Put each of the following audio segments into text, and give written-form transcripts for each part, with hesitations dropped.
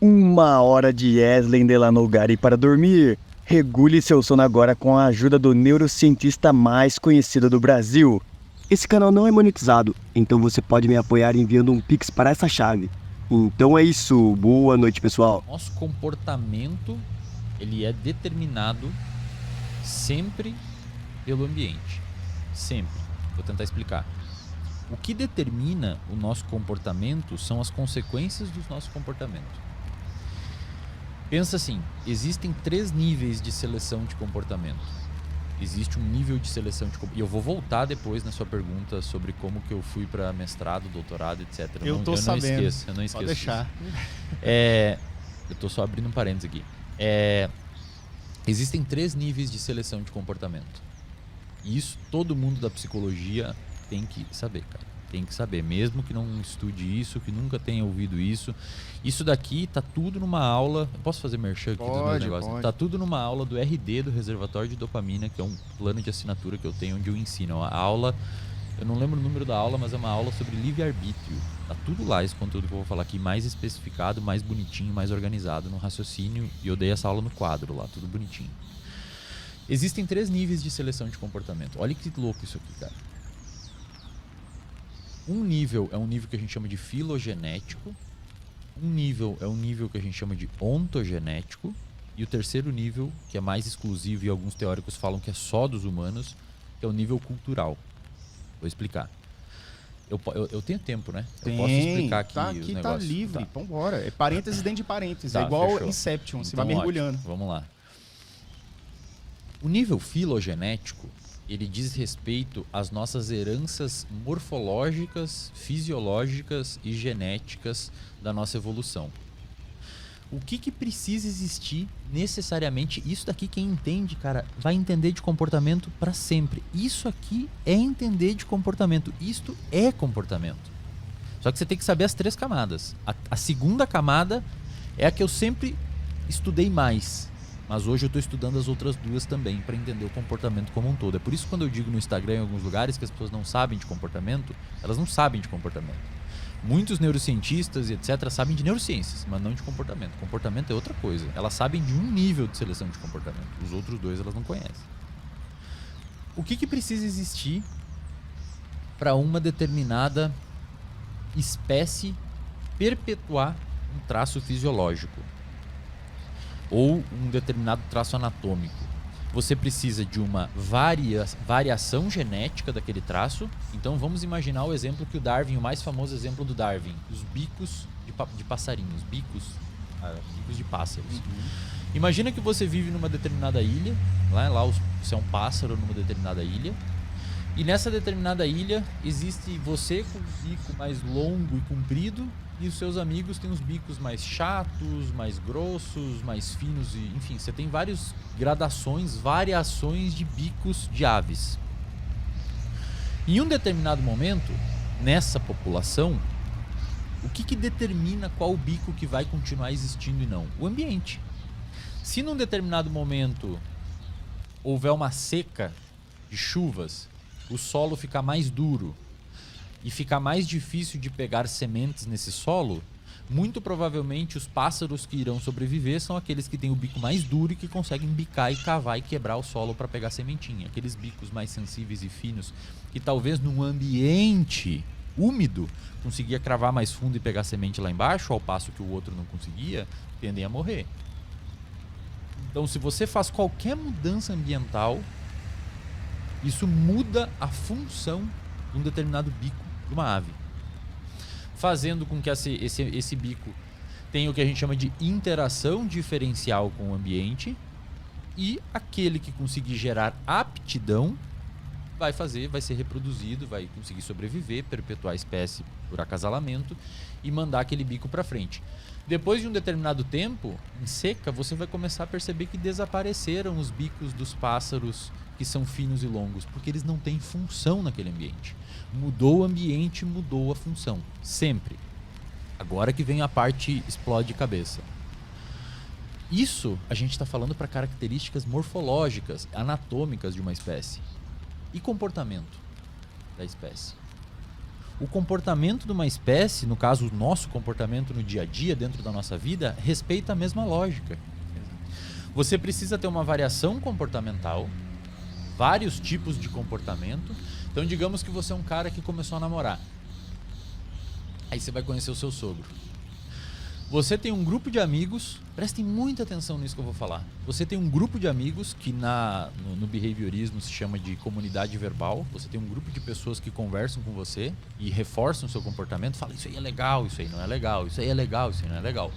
Uma hora de Eslen Delanogari para dormir. Regule seu sono agora com a ajuda do neurocientista mais conhecido do Brasil. Esse canal não é monetizado, então você pode me apoiar enviando um Pix para essa chave. Então é isso, boa noite, pessoal. Nosso comportamento, ele é determinado sempre pelo ambiente. Sempre. Vou tentar explicar. O que determina o nosso comportamento são as consequências do nosso comportamento. Pensa assim, existem 3 níveis de seleção de comportamento. Existe um nível de seleção de comportamento. E eu vou voltar depois na sua pergunta sobre como que eu fui para mestrado, doutorado, etc. Eu não esqueço. Pode deixar. Eu tô só abrindo um parênteses aqui. Existem 3 níveis de seleção de comportamento. E isso todo mundo da psicologia tem que saber, cara. Tem que saber, mesmo que não estude isso, que nunca tenha ouvido isso. Isso daqui tá tudo numa aula. Eu posso fazer merchan aqui do meu negócio? Pode. Tá tudo numa aula do RD, do Reservatório de Dopamina, que é um plano de assinatura que eu tenho onde eu ensino. A aula, eu não lembro o número da aula, mas é uma aula sobre livre-arbítrio. Tá tudo lá, esse conteúdo que eu vou falar aqui, mais especificado, mais bonitinho, mais organizado no raciocínio. E eu dei essa aula no quadro lá, tudo bonitinho. Existem 3 níveis de seleção de comportamento. Olha que louco isso aqui, cara. Um nível é um nível que a gente chama de filogenético. Um nível é um nível que a gente chama de ontogenético. E o terceiro nível, que é mais exclusivo e alguns teóricos falam que é só dos humanos, que é o nível cultural. Vou explicar. Eu tenho tempo, né? Eu posso explicar aqui tá os aqui, negócios. tá livre. Tá. Vambora. É parênteses dentro de parênteses. Tá, é igual fechou. Inception, você Então, vai mergulhando. ótimo. Vamos lá. O nível filogenético, ele diz respeito às nossas heranças morfológicas, fisiológicas e genéticas da nossa evolução. O que precisa existir necessariamente? Isso daqui quem entende, cara, vai entender de comportamento para sempre. Isso aqui é entender de comportamento. Isto é comportamento. Só que você tem que saber as 3 camadas. A segunda camada é a que eu sempre estudei mais. Mas hoje eu estou estudando as outras 2 também para entender o comportamento como um todo. É por isso que quando eu digo no Instagram em alguns lugares que as pessoas não sabem de comportamento, elas não sabem de comportamento. Muitos neurocientistas e etc. sabem de neurociências, mas não de comportamento. Comportamento é outra coisa. Elas sabem de um nível de seleção de comportamento. Os outros 2 elas não conhecem. O que precisa existir para uma determinada espécie perpetuar um traço fisiológico? Ou um determinado traço anatômico? Você precisa de uma variação genética daquele traço. Então vamos imaginar o exemplo que o Darwin, o mais famoso exemplo do Darwin, os bicos de passarinhos, bicos de pássaros. Imagina que você vive numa determinada ilha, você é um pássaro numa determinada ilha, e nessa determinada ilha existe você com o bico mais longo e comprido, e os seus amigos têm os bicos mais chatos, mais grossos, mais finos, e enfim, você tem várias gradações, variações de bicos de aves. Em um determinado momento, nessa população, o que determina qual bico que vai continuar existindo e não? O ambiente. Se num determinado momento houver uma seca de chuvas, o solo ficar mais duro e ficar mais difícil de pegar sementes nesse solo, muito provavelmente os pássaros que irão sobreviver são aqueles que têm o bico mais duro e que conseguem bicar e cavar e quebrar o solo para pegar sementinha. Aqueles bicos mais sensíveis e finos que talvez num ambiente úmido conseguia cravar mais fundo e pegar semente lá embaixo, ao passo que o outro não conseguia, tendem a morrer. Então, se você faz qualquer mudança ambiental, isso muda a função de um determinado bico de uma ave, fazendo com que esse bico tenha o que a gente chama de interação diferencial com o ambiente, e aquele que conseguir gerar aptidão vai ser reproduzido, vai conseguir sobreviver, perpetuar a espécie por acasalamento e mandar aquele bico para frente. Depois de um determinado tempo, em seca, você vai começar a perceber que desapareceram os bicos dos pássaros que são finos e longos, porque eles não têm função naquele ambiente. Mudou o ambiente, mudou a função. Sempre. Agora que vem a parte explode cabeça. Isso a gente está falando para características morfológicas, anatômicas de uma espécie. E comportamento da espécie? O comportamento de uma espécie, no caso o nosso comportamento no dia a dia, dentro da nossa vida, respeita a mesma lógica. Você precisa ter uma variação comportamental, vários tipos de comportamento. Então, digamos que você é um cara que começou a namorar. Aí você vai conhecer o seu sogro. Você tem um grupo de amigos, prestem muita atenção nisso que eu vou falar. Você tem um grupo de amigos que no behaviorismo se chama de comunidade verbal. Você tem um grupo de pessoas que conversam com você e reforçam o seu comportamento. Falam, isso aí é legal, isso aí não é legal, isso aí é legal, isso aí não é legal.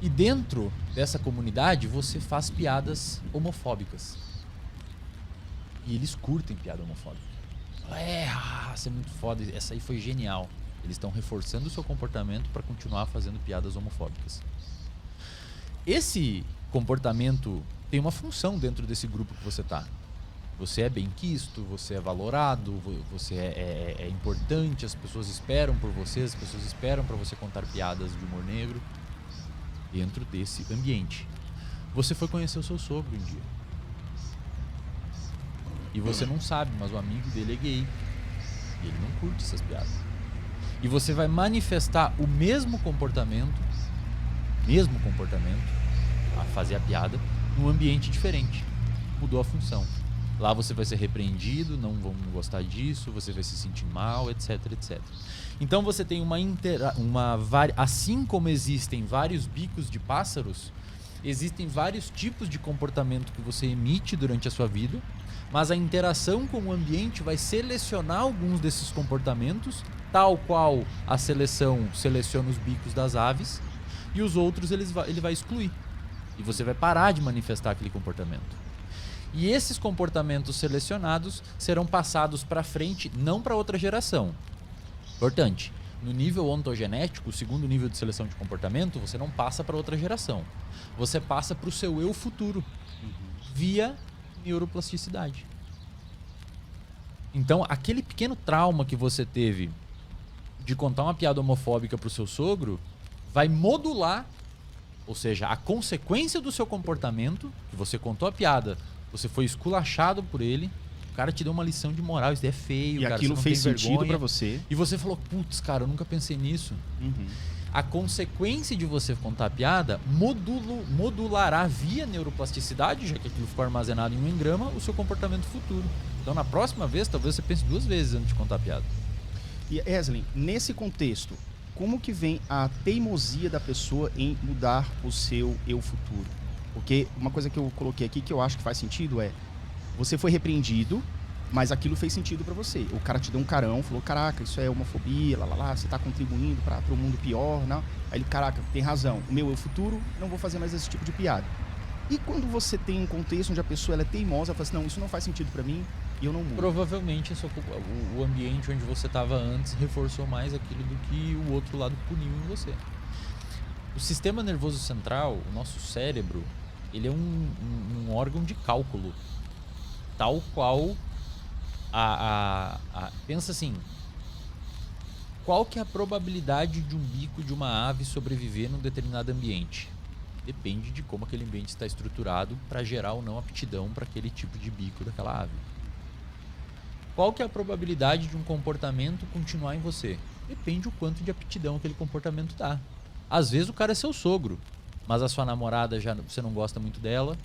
E dentro dessa comunidade você faz piadas homofóbicas. E eles curtem piada homofóbica. Você é muito foda, essa aí foi genial. Eles estão reforçando o seu comportamento para continuar fazendo piadas homofóbicas. Esse comportamento tem uma função dentro desse grupo que você está. Você é benquisto, você é valorado, você é importante, as pessoas esperam por você, as pessoas esperam para você contar piadas de humor negro dentro desse ambiente. Você foi conhecer o seu sogro um dia. E você não sabe, mas o amigo dele é gay. E ele não curte essas piadas. E você vai manifestar o mesmo comportamento, a fazer a piada, num ambiente diferente. Mudou a função. Lá você vai ser repreendido, não vão gostar disso, você vai se sentir mal, etc, etc. Então você tem assim como existem vários bicos de pássaros, existem vários tipos de comportamento que você emite durante a sua vida, mas a interação com o ambiente vai selecionar alguns desses comportamentos, tal qual a seleção seleciona os bicos das aves, e os outros ele vai excluir. E você vai parar de manifestar aquele comportamento. E esses comportamentos selecionados serão passados para frente, não para outra geração. Importante, no nível ontogenético, o segundo nível de seleção de comportamento, você não passa para outra geração. Você passa para o seu eu futuro, via neuroplasticidade. Então, aquele pequeno trauma que você teve de contar uma piada homofóbica para o seu sogro vai modular, ou seja, a consequência do seu comportamento, que você contou a piada, você foi esculachado por ele, o cara te deu uma lição de moral, isso é feio, E cara, aquilo você não fez tem sentido vergonha. pra você. E você falou, putz, cara, eu nunca pensei nisso. A consequência de você contar a piada modulará via neuroplasticidade, já que aquilo ficou armazenado em um engrama, o seu comportamento futuro. Então, na próxima vez, talvez você pense 2 vezes antes de contar a piada. E Eslin, nesse contexto, como que vem a teimosia da pessoa em mudar o seu eu futuro? Porque uma coisa que eu coloquei aqui que eu acho que faz sentido é, você foi repreendido, mas aquilo fez sentido pra você. O cara te deu um carão, falou, caraca, isso é homofobia, você tá contribuindo para um mundo pior, não? Aí ele, caraca, tem razão, o meu eu futuro, não vou fazer mais esse tipo de piada. E quando você tem um contexto onde a pessoa ela é teimosa, ela fala assim, não, isso não faz sentido pra mim e eu não mudo. Provavelmente o ambiente onde você estava antes reforçou mais aquilo do que o outro lado puniu em você. O sistema nervoso central, o nosso cérebro, ele é um órgão de cálculo, tal qual pensa assim, qual que é a probabilidade de um bico de uma ave sobreviver num determinado ambiente? Depende de como aquele ambiente está estruturado para gerar ou não aptidão para aquele tipo de bico daquela ave. Qual que é a probabilidade de um comportamento continuar em você? Depende o quanto de aptidão aquele comportamento dá. Às vezes o cara é seu sogro, mas a sua namorada você não gosta muito dela.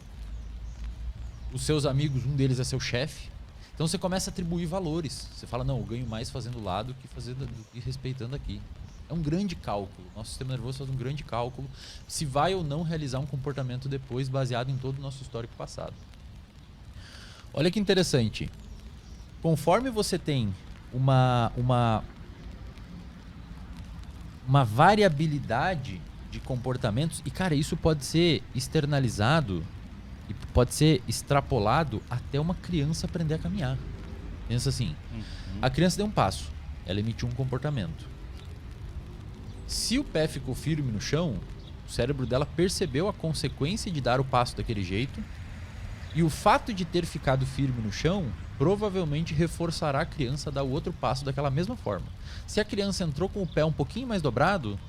Os seus amigos, um deles é seu chefe. Então você começa a atribuir valores. Você fala, não, eu ganho mais fazendo lá do que respeitando aqui. É um grande cálculo. Nosso sistema nervoso faz um grande cálculo se vai ou não realizar um comportamento depois baseado em todo o nosso histórico passado. Olha que interessante. Conforme você tem uma variabilidade de comportamentos, e cara, isso pode ser externalizado e pode ser extrapolado até uma criança aprender a caminhar. Pensa assim, a criança deu um passo, ela emitiu um comportamento. Se o pé ficou firme no chão, o cérebro dela percebeu a consequência de dar o passo daquele jeito, e o fato de ter ficado firme no chão provavelmente reforçará a criança a dar o outro passo daquela mesma forma. Se a criança entrou com o pé um pouquinho mais dobrado,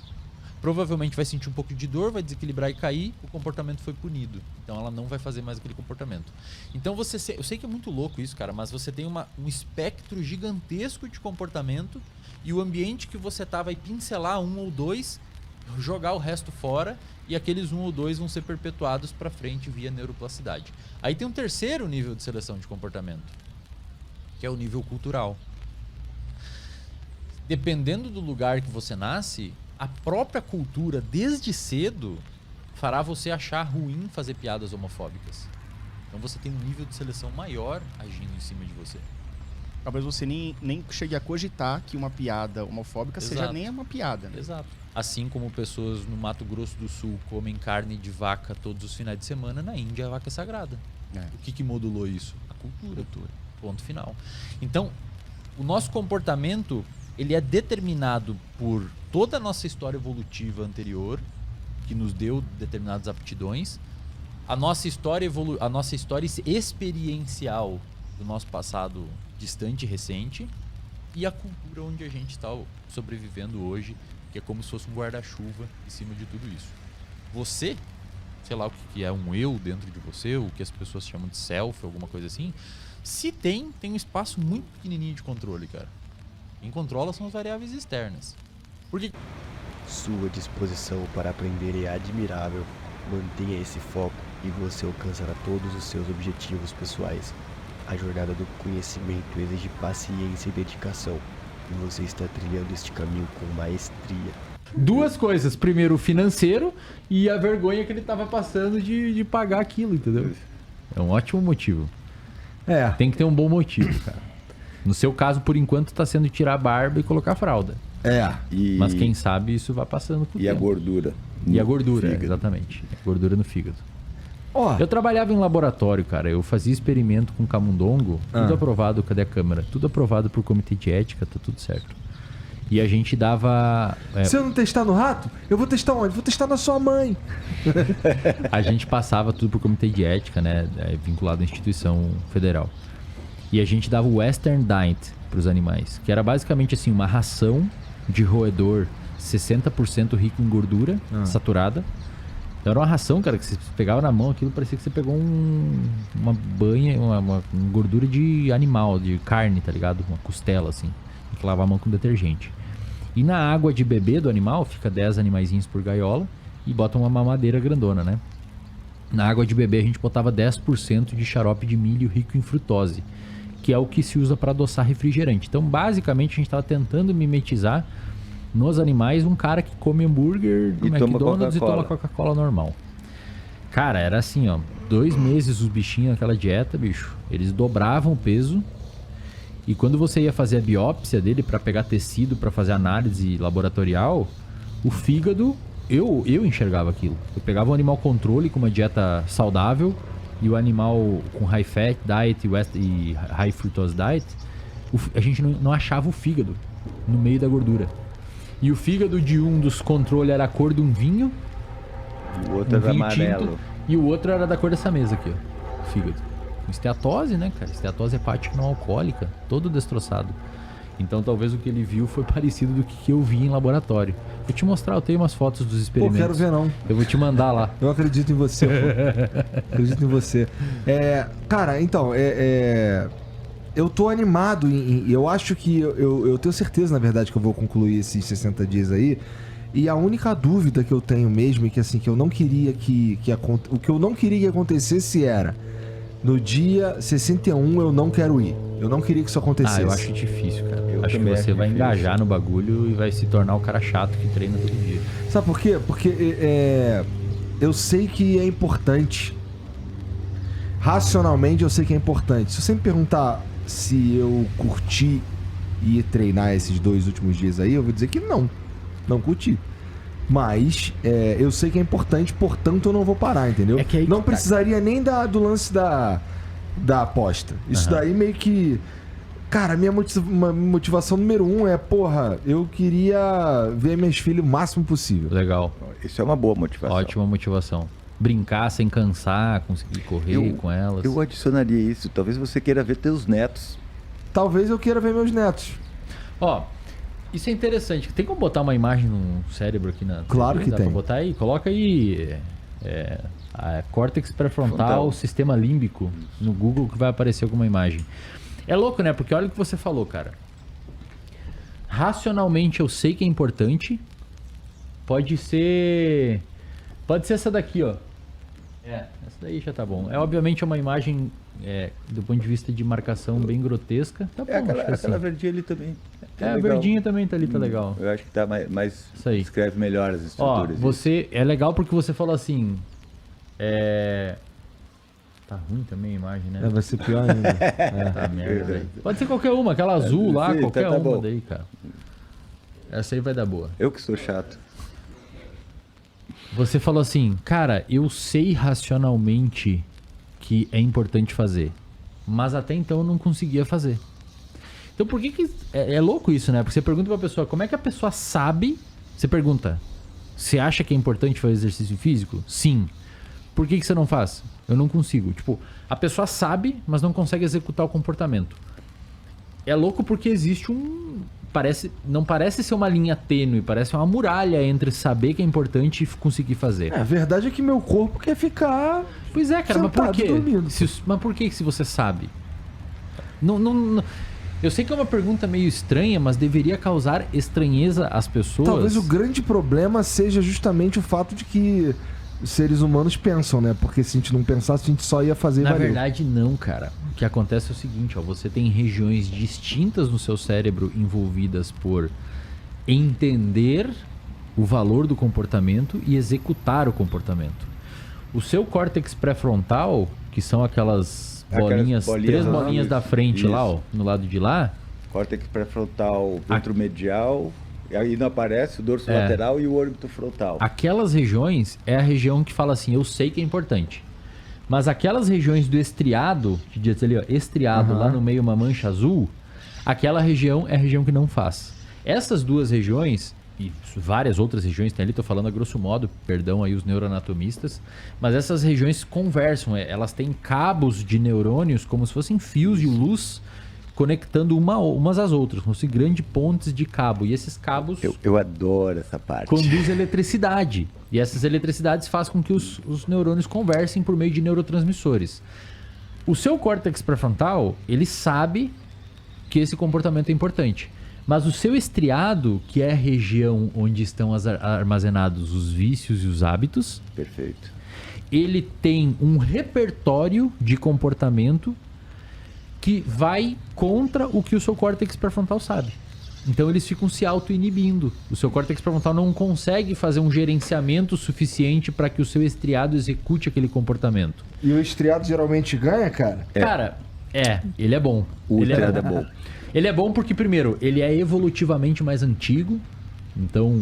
provavelmente vai sentir um pouco de dor, vai desequilibrar e cair, o comportamento foi punido. Então ela não vai fazer mais aquele comportamento. Então eu sei que é muito louco isso, cara, mas você tem um espectro gigantesco de comportamento e o ambiente que você tá vai pincelar um ou dois, jogar o resto fora e aqueles um ou dois vão ser perpetuados para frente via neuroplasticidade. Aí tem um terceiro nível de seleção de comportamento, que é o nível cultural. Dependendo do lugar que você nasce, a própria cultura, desde cedo, fará você achar ruim fazer piadas homofóbicas. Então você tem um nível de seleção maior agindo em cima de você. Talvez você nem chegue a cogitar que uma piada homofóbica seja Exato. nem uma piada. Né? Exato. Assim como pessoas no Mato Grosso do Sul comem carne de vaca todos os finais de semana, na Índia a vaca é sagrada. O que modulou isso? A cultura. Ponto final. Então, o nosso comportamento ele é determinado por toda a nossa história evolutiva anterior, que nos deu determinadas aptidões, a nossa história experiencial do nosso passado distante e recente, e a cultura onde a gente está sobrevivendo hoje, que é como se fosse um guarda-chuva em cima de tudo isso. Você, sei lá o que é um eu dentro de você, o que as pessoas chamam de self, alguma coisa assim, se tem um espaço muito pequenininho de controle, cara. Quem controla são as variáveis externas. Porque Sua disposição para aprender é admirável. Mantenha esse foco e você alcançará todos os seus objetivos pessoais. A jornada do conhecimento exige paciência e dedicação. E você está trilhando este caminho com maestria. Duas coisas. Primeiro, o financeiro e a vergonha que ele tava passando de pagar aquilo, entendeu? é um ótimo motivo. É. Tem que ter um bom motivo, cara. No seu caso, por enquanto, tá sendo tirar a barba e colocar a fralda. E, Mas quem sabe isso vai passando com o e a tempo. gordura. E a no gordura, fígado. exatamente. A gordura no fígado. Ó, Eu trabalhava em laboratório, cara. Eu fazia experimento com camundongo. Tudo aprovado. Cadê a câmera? Tudo aprovado por comitê de ética, tá tudo certo. E a gente dava... se eu não testar no rato, eu vou testar onde? Vou testar na sua mãe. a gente passava tudo por comitê de ética, né? Vinculado à instituição federal. E a gente dava o Western Diet pros animais. Que era basicamente assim, uma ração de roedor 60% rico em gordura saturada. Então era uma ração, cara, que você pegava na mão, aquilo parecia que você pegou uma banha, uma gordura de animal, de carne, tá ligado? Uma costela, assim. Tem que lavar a mão com detergente. E na água de bebê do animal, fica 10 animaizinhos por gaiola e bota uma mamadeira grandona, né? Na água de bebê a gente botava 10% de xarope de milho rico em frutose, que é o que se usa para adoçar refrigerante. Então, basicamente, a gente estava tentando mimetizar nos animais um cara que come hambúrguer do E toma McDonald's e toma Coca-Cola. Coca-Cola normal. Cara, era assim, ó, 2 meses os bichinhos naquela dieta, bicho. Eles dobravam o peso e quando você ia fazer a biópsia dele para pegar tecido, para fazer análise laboratorial, o fígado, eu enxergava aquilo. Eu pegava um animal controle com uma dieta saudável e o animal com high fat diet e high fructose diet, a gente não achava o fígado no meio da gordura. E o fígado de um dos controles era a cor de um vinho, O outro era vinho amarelo. tinto, e o outro era da cor dessa mesa aqui, ó, o fígado. Com esteatose, né, cara? Esteatose hepática não alcoólica, todo destroçado. Então talvez o que ele viu foi parecido do que eu vi em laboratório. Vou te mostrar, eu tenho umas fotos dos Pô, experimentos. quero ver não. Eu vou te mandar lá. Eu acredito em você, pô. Acredito em você. Cara, então, eu tô animado e eu acho que eu tenho certeza, na verdade, que eu vou concluir esses 60 dias aí. E a única dúvida que eu tenho mesmo é que assim, que eu não queria o que eu não queria que acontecesse era no dia 61 eu não quero ir. Eu não queria que isso acontecesse. Eu acho difícil, cara. Eu Acho que também você acho vai difícil. engajar no bagulho e vai se tornar o cara chato que treina todo dia. Sabe por quê? Porque eu sei que é importante. Racionalmente eu sei que é importante. Se você me perguntar se eu curti ir treinar esses 2 últimos dias aí, eu vou dizer que não. Não curti. Mas eu sei que é importante, portanto eu não vou parar, entendeu? É que aí não que tá. precisaria nem do lance da aposta. Isso daí meio que... Cara, minha motivação número 1 é, porra, eu queria ver minhas filhas o máximo possível. Legal. Isso é uma boa motivação. Ótima motivação. Brincar sem cansar, conseguir correr com elas. Eu adicionaria isso. Talvez você queira ver teus netos. Talvez eu queira ver meus netos. Ó, Isso é interessante. Tem como botar uma imagem no cérebro aqui na... Claro que Dá tem. pra botar aí? Coloca aí... a córtex pré-frontal, Frontal. sistema límbico, no Google que vai aparecer alguma imagem. É louco, né? Porque olha o que você falou, cara. Racionalmente eu sei que é importante. Pode ser essa daqui, ó. Essa daí já tá bom. Obviamente é uma imagem do ponto de vista de marcação bem grotesca. Tá bom, Aquela, acho que assim. aquela verdinha ali também. A legal. verdinha também tá ali, tá legal. Eu acho que tá mais Isso aí. descreve melhor as Ó, estruturas. você é legal porque você falou assim. Tá ruim também a imagem, né? Vai ser pior ainda. Tá merda, velho. Pode ser qualquer uma, aquela azul lá, sim, qualquer tá uma bom. daí, cara. Essa aí vai dar boa. Eu que sou chato. Você falou assim, cara, eu sei racionalmente que é importante fazer, mas até então eu não conseguia fazer. Então por que é louco isso, né? Porque você pergunta pra pessoa, como é que a pessoa sabe? Você pergunta, você acha que é importante fazer exercício físico? Sim. Por que você não faz? Eu não consigo. Tipo, a pessoa sabe, mas não consegue executar o comportamento. É louco porque existe não parece ser uma linha tênue, parece uma muralha entre saber que é importante e conseguir fazer. A verdade é que meu corpo quer ficar... Pois é, cara, mas por sentado quê? dormindo. Mas por que se você sabe? Não, eu sei que é uma pergunta meio estranha, mas deveria causar estranheza às pessoas. Talvez o grande problema seja justamente o fato de que os seres humanos pensam, né? Porque se a gente não pensasse, a gente só ia fazer e Na valeu. verdade, não, cara. O que acontece é o seguinte, ó, você tem regiões distintas no seu cérebro envolvidas por entender o valor do comportamento e executar o comportamento. O seu córtex pré-frontal, que são aquelas bolinhas, três bolinhas da frente lá, ó, no lado de lá. Córtex pré-frontal ventromedial, e aí não aparece o dorso lateral e o órbito frontal. Aquelas regiões é a região que fala assim, eu sei que é importante. Mas aquelas regiões do estriado, que diz ali, ó, estriado, lá no meio uma mancha azul, aquela região é a região que não faz. Essas duas regiões, e várias outras regiões tem ali, tô falando a grosso modo, perdão aí os neuroanatomistas, mas essas regiões conversam, elas têm cabos de neurônios como se fossem fios de luz conectando umas às outras, como se grandes pontes de cabo. E esses cabos Eu adoro essa parte. conduzem eletricidade. E essas eletricidades fazem com que os neurônios conversem por meio de neurotransmissores. O seu córtex pré-frontal, ele sabe que esse comportamento é importante. Mas o seu estriado, que é a região onde estão armazenados os vícios e os hábitos, Perfeito. ele tem um repertório de comportamento que vai contra o que o seu córtex pré-frontal sabe. Então eles ficam se auto-inibindo. O seu córtex pré-frontal não consegue fazer um gerenciamento suficiente para que o seu estriado execute aquele comportamento. E o estriado geralmente ganha, cara? Cara, ele é bom. O Ele estriado é bom. Ele é bom porque, primeiro, ele é evolutivamente mais antigo. Então,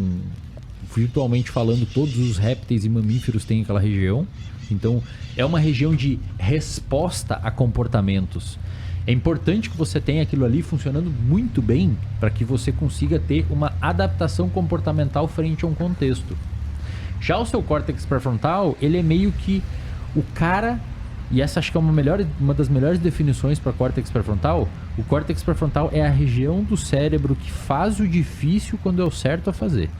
virtualmente falando, todos os répteis e mamíferos têm aquela região. Então, é uma região de resposta a comportamentos. É importante que você tenha aquilo ali funcionando muito bem para que você consiga ter uma adaptação comportamental frente a um contexto. Já o seu córtex pré-frontal, ele é meio que o cara, e essa acho que é uma das melhores definições para córtex pré-frontal. O córtex pré-frontal é a região do cérebro que faz o difícil quando é o certo a fazer.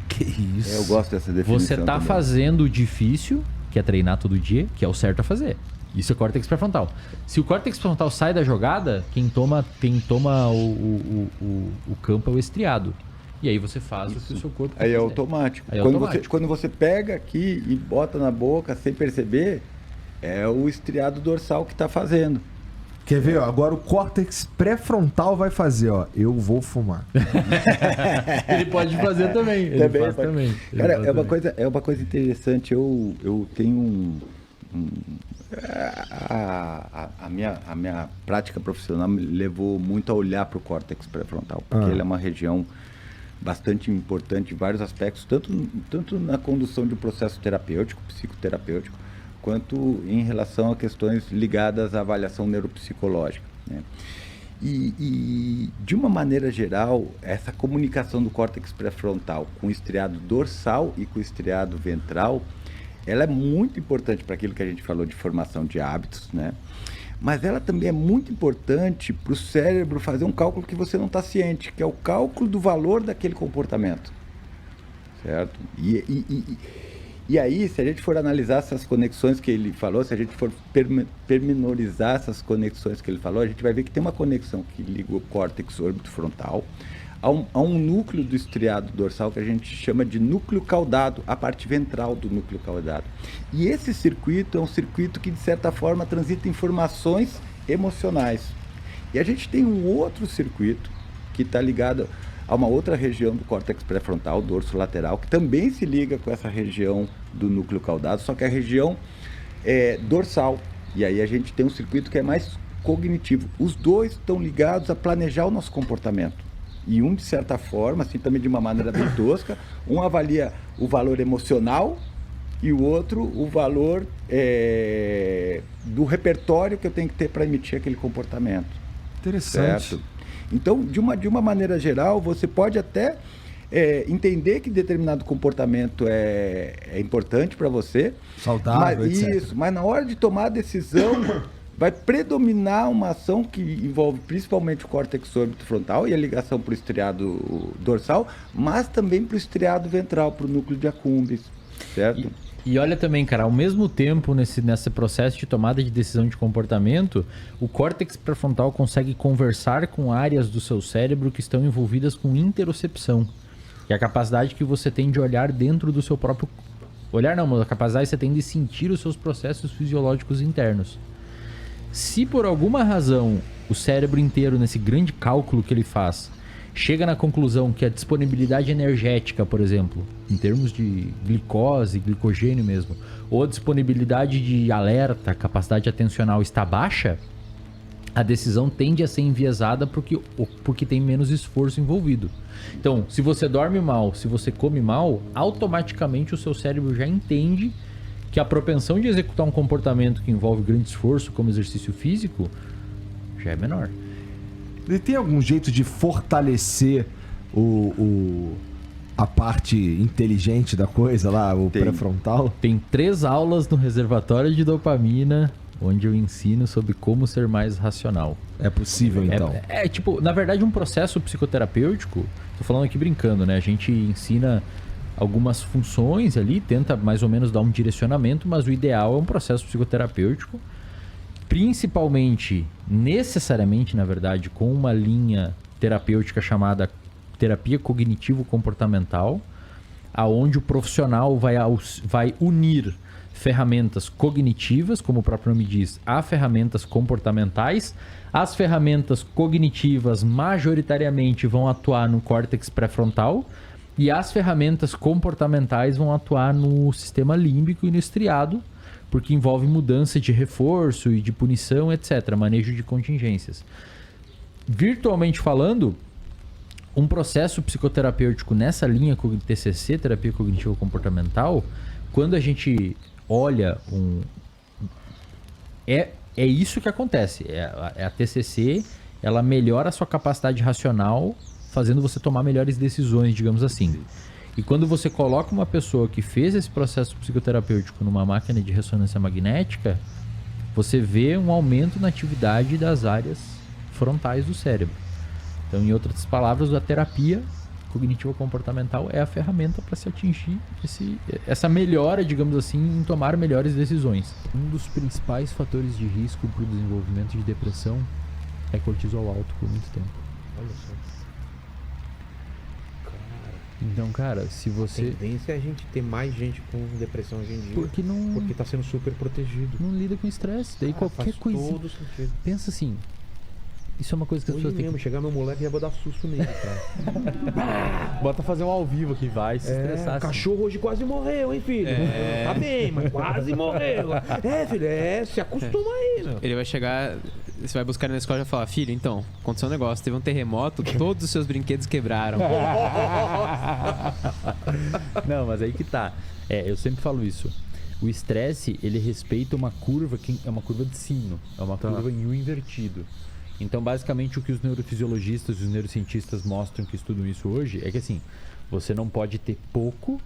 Que isso? Eu gosto dessa definição. Você tá também. fazendo o difícil, que é treinar todo dia, que é o certo a fazer. Isso é córtex pré-frontal. Se o córtex pré-frontal sai da jogada, quem toma o campo é o estriado. E aí você faz o que o seu corpo quer Aí é fazer. automático. Aí é quando, automático. quando você pega aqui e bota na boca sem perceber, é o estriado dorsal que está fazendo. Quer ver, ó? Agora o córtex pré-frontal vai fazer, ó. Eu vou fumar. Ele pode fazer também. Ele faz pode. também. Ele Cara, faz é também. uma coisa interessante. Eu tenho a minha prática profissional me levou muito a olhar para o córtex pré-frontal, porque ele é uma região bastante importante em vários aspectos, tanto na condução de um processo terapêutico, psicoterapêutico, quanto em relação a questões ligadas à avaliação neuropsicológica, né? E de uma maneira geral, essa comunicação do córtex pré-frontal com o estriado dorsal e com o estriado ventral, ela é muito importante para aquilo que a gente falou de formação de hábitos, né? mas ela também é muito importante para o cérebro fazer um cálculo que você não está ciente, que é o cálculo do valor daquele comportamento. Certo? E aí, se a gente for analisar essas conexões que ele falou, se a gente for pormenorizar essas conexões que ele falou, a gente vai ver que tem uma conexão que liga o córtex órbito-frontal a um núcleo do estriado dorsal que a gente chama de núcleo caudado, a parte ventral do núcleo caudado. E esse circuito é um circuito que, de certa forma, transita informações emocionais. E a gente tem um outro circuito que está ligado a uma outra região do córtex pré-frontal, dorso lateral, que também se liga com essa região do núcleo caudado, só que a região dorsal. E aí a gente tem um circuito que é mais cognitivo. Os dois estão ligados a planejar o nosso comportamento. E um, de certa forma, assim também de uma maneira bem tosca, um avalia o valor emocional e o outro o valor do repertório que eu tenho que ter para emitir aquele comportamento. Interessante. Certo? Então, de uma maneira geral, você pode até entender que determinado comportamento é importante para você. Saudável, etc. Isso, mas na hora de tomar a decisão, vai predominar uma ação que envolve principalmente o córtex órbito-frontal e a ligação para o estriado dorsal, mas também para o estriado ventral, para o núcleo de accumbens, certo? E olha também, cara, ao mesmo tempo, nesse processo de tomada de decisão de comportamento, o córtex pré-frontal consegue conversar com áreas do seu cérebro que estão envolvidas com interocepção. Que é a capacidade que você tem de olhar dentro do seu próprio... Olhar não, mas a capacidade que você tem de sentir os seus processos fisiológicos internos. Se por alguma razão o cérebro inteiro, nesse grande cálculo que ele faz, chega na conclusão que a disponibilidade energética, por exemplo, em termos de glicose, glicogênio mesmo, ou a disponibilidade de alerta, capacidade atencional está baixa, a decisão tende a ser enviesada porque tem menos esforço envolvido. Então, se você dorme mal, se você come mal, automaticamente o seu cérebro já entende que a propensão de executar um comportamento que envolve grande esforço, como exercício físico, já é menor. E tem algum jeito de fortalecer a parte inteligente da coisa lá, o pré-frontal? Tem 3 aulas no reservatório de dopamina, onde eu ensino sobre como ser mais racional. É possível, então? Tipo, na verdade, um processo psicoterapêutico, tô falando aqui brincando, né? A gente ensina algumas funções ali, tenta mais ou menos dar um direcionamento, mas o ideal é um processo psicoterapêutico, principalmente, necessariamente, na verdade, com uma linha terapêutica chamada terapia cognitivo-comportamental, aonde o profissional vai unir ferramentas cognitivas, como o próprio nome diz, a ferramentas comportamentais. As ferramentas cognitivas majoritariamente vão atuar no córtex pré-frontal e as ferramentas comportamentais vão atuar no sistema límbico e no estriado, porque envolve mudança de reforço e de punição, etc., manejo de contingências. Virtualmente falando, um processo psicoterapêutico nessa linha TCC, terapia cognitivo-comportamental, quando a gente olha é isso que acontece. A TCC, ela melhora a sua capacidade racional, fazendo você tomar melhores decisões, digamos assim. E quando você coloca uma pessoa que fez esse processo psicoterapêutico numa máquina de ressonância magnética, você vê um aumento na atividade das áreas frontais do cérebro. Então, em outras palavras, a terapia cognitivo-comportamental é a ferramenta para se atingir essa melhora, digamos assim, em tomar melhores decisões. Um dos principais fatores de risco para o desenvolvimento de depressão é cortisol alto por muito tempo. Olha só. Então, cara, se você... A tendência é a gente ter mais gente com depressão hoje em dia. Porque tá sendo super protegido. Não lida com estresse. Daí qualquer coisa. Faz todo sentido. Pensa assim. Isso é uma coisa que as Hoje pessoas têm mesmo, que... chegar meu moleque e já vou dar susto nele, cara. Bota fazer um ao vivo que vai se estressar. O assim. cachorro hoje quase morreu, hein, filho? Tá bem, mas quase morreu. Filho, se acostuma aí, meu. Ele vai chegar, você vai buscar ele na escola e vai falar: filho, então, aconteceu um negócio, teve um terremoto, todos os seus brinquedos quebraram. Não, mas aí que tá. Eu sempre falo isso. O estresse, ele respeita uma curva que é uma curva de sino. É uma curva em U invertido. Então, basicamente, o que os neurofisiologistas e os neurocientistas mostram que estudam isso hoje é que, assim, você não pode ter pouco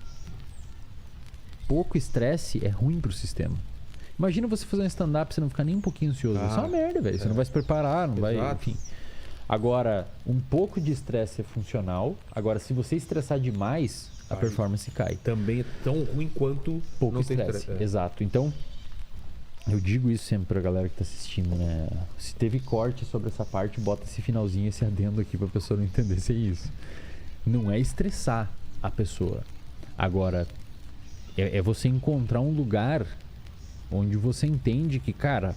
estresse é ruim para o sistema. Imagina você fazer um stand-up e você não ficar nem um pouquinho ansioso. Isso é uma merda, velho. Você não vai se preparar, não vai... Enfim. Agora, um pouco de estresse é funcional. Agora, se você estressar demais, a performance cai. Também é tão ruim quanto Pouco não ter estresse. estresse. Exato. Então, eu digo isso sempre pra galera que tá assistindo, né? Se teve corte sobre essa parte, bota esse finalzinho, esse adendo aqui pra pessoa não entender se é isso. Não é estressar a pessoa. Agora, é você encontrar um lugar onde você entende que, cara,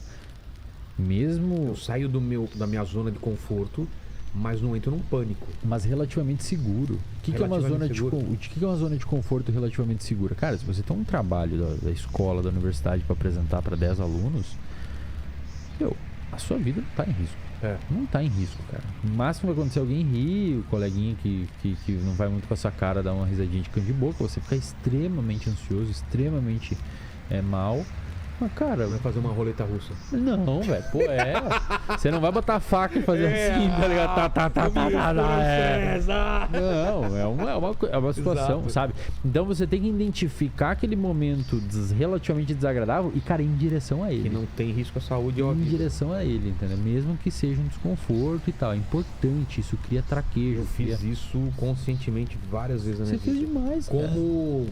mesmo... Eu saio da minha zona de conforto, mas não entro num pânico. Mas relativamente seguro. O que é uma zona de conforto relativamente segura? Cara, se você tem um trabalho da escola, da universidade para apresentar para 10 alunos, a sua vida não tá em risco. Não tá em risco, cara. No máximo vai acontecer alguém rir, o coleguinha que não vai muito com a sua cara dar uma risadinha de canto de boca, você ficar extremamente ansioso, extremamente mal. Mas, cara... Vai fazer uma roleta russa. Não, velho. Pô, você não vai botar a faca e fazer assim, tá ligado? Não, é uma situação, Exato. sabe? Então você tem que identificar aquele momento relativamente desagradável e, cara, ir em direção a ele. Que não tem risco à saúde ou à Em vida. direção a ele, entendeu? Mesmo que seja um desconforto e tal. É importante, isso cria traquejo. Eu fiz isso conscientemente várias vezes na Você minha fez vida. demais, cara.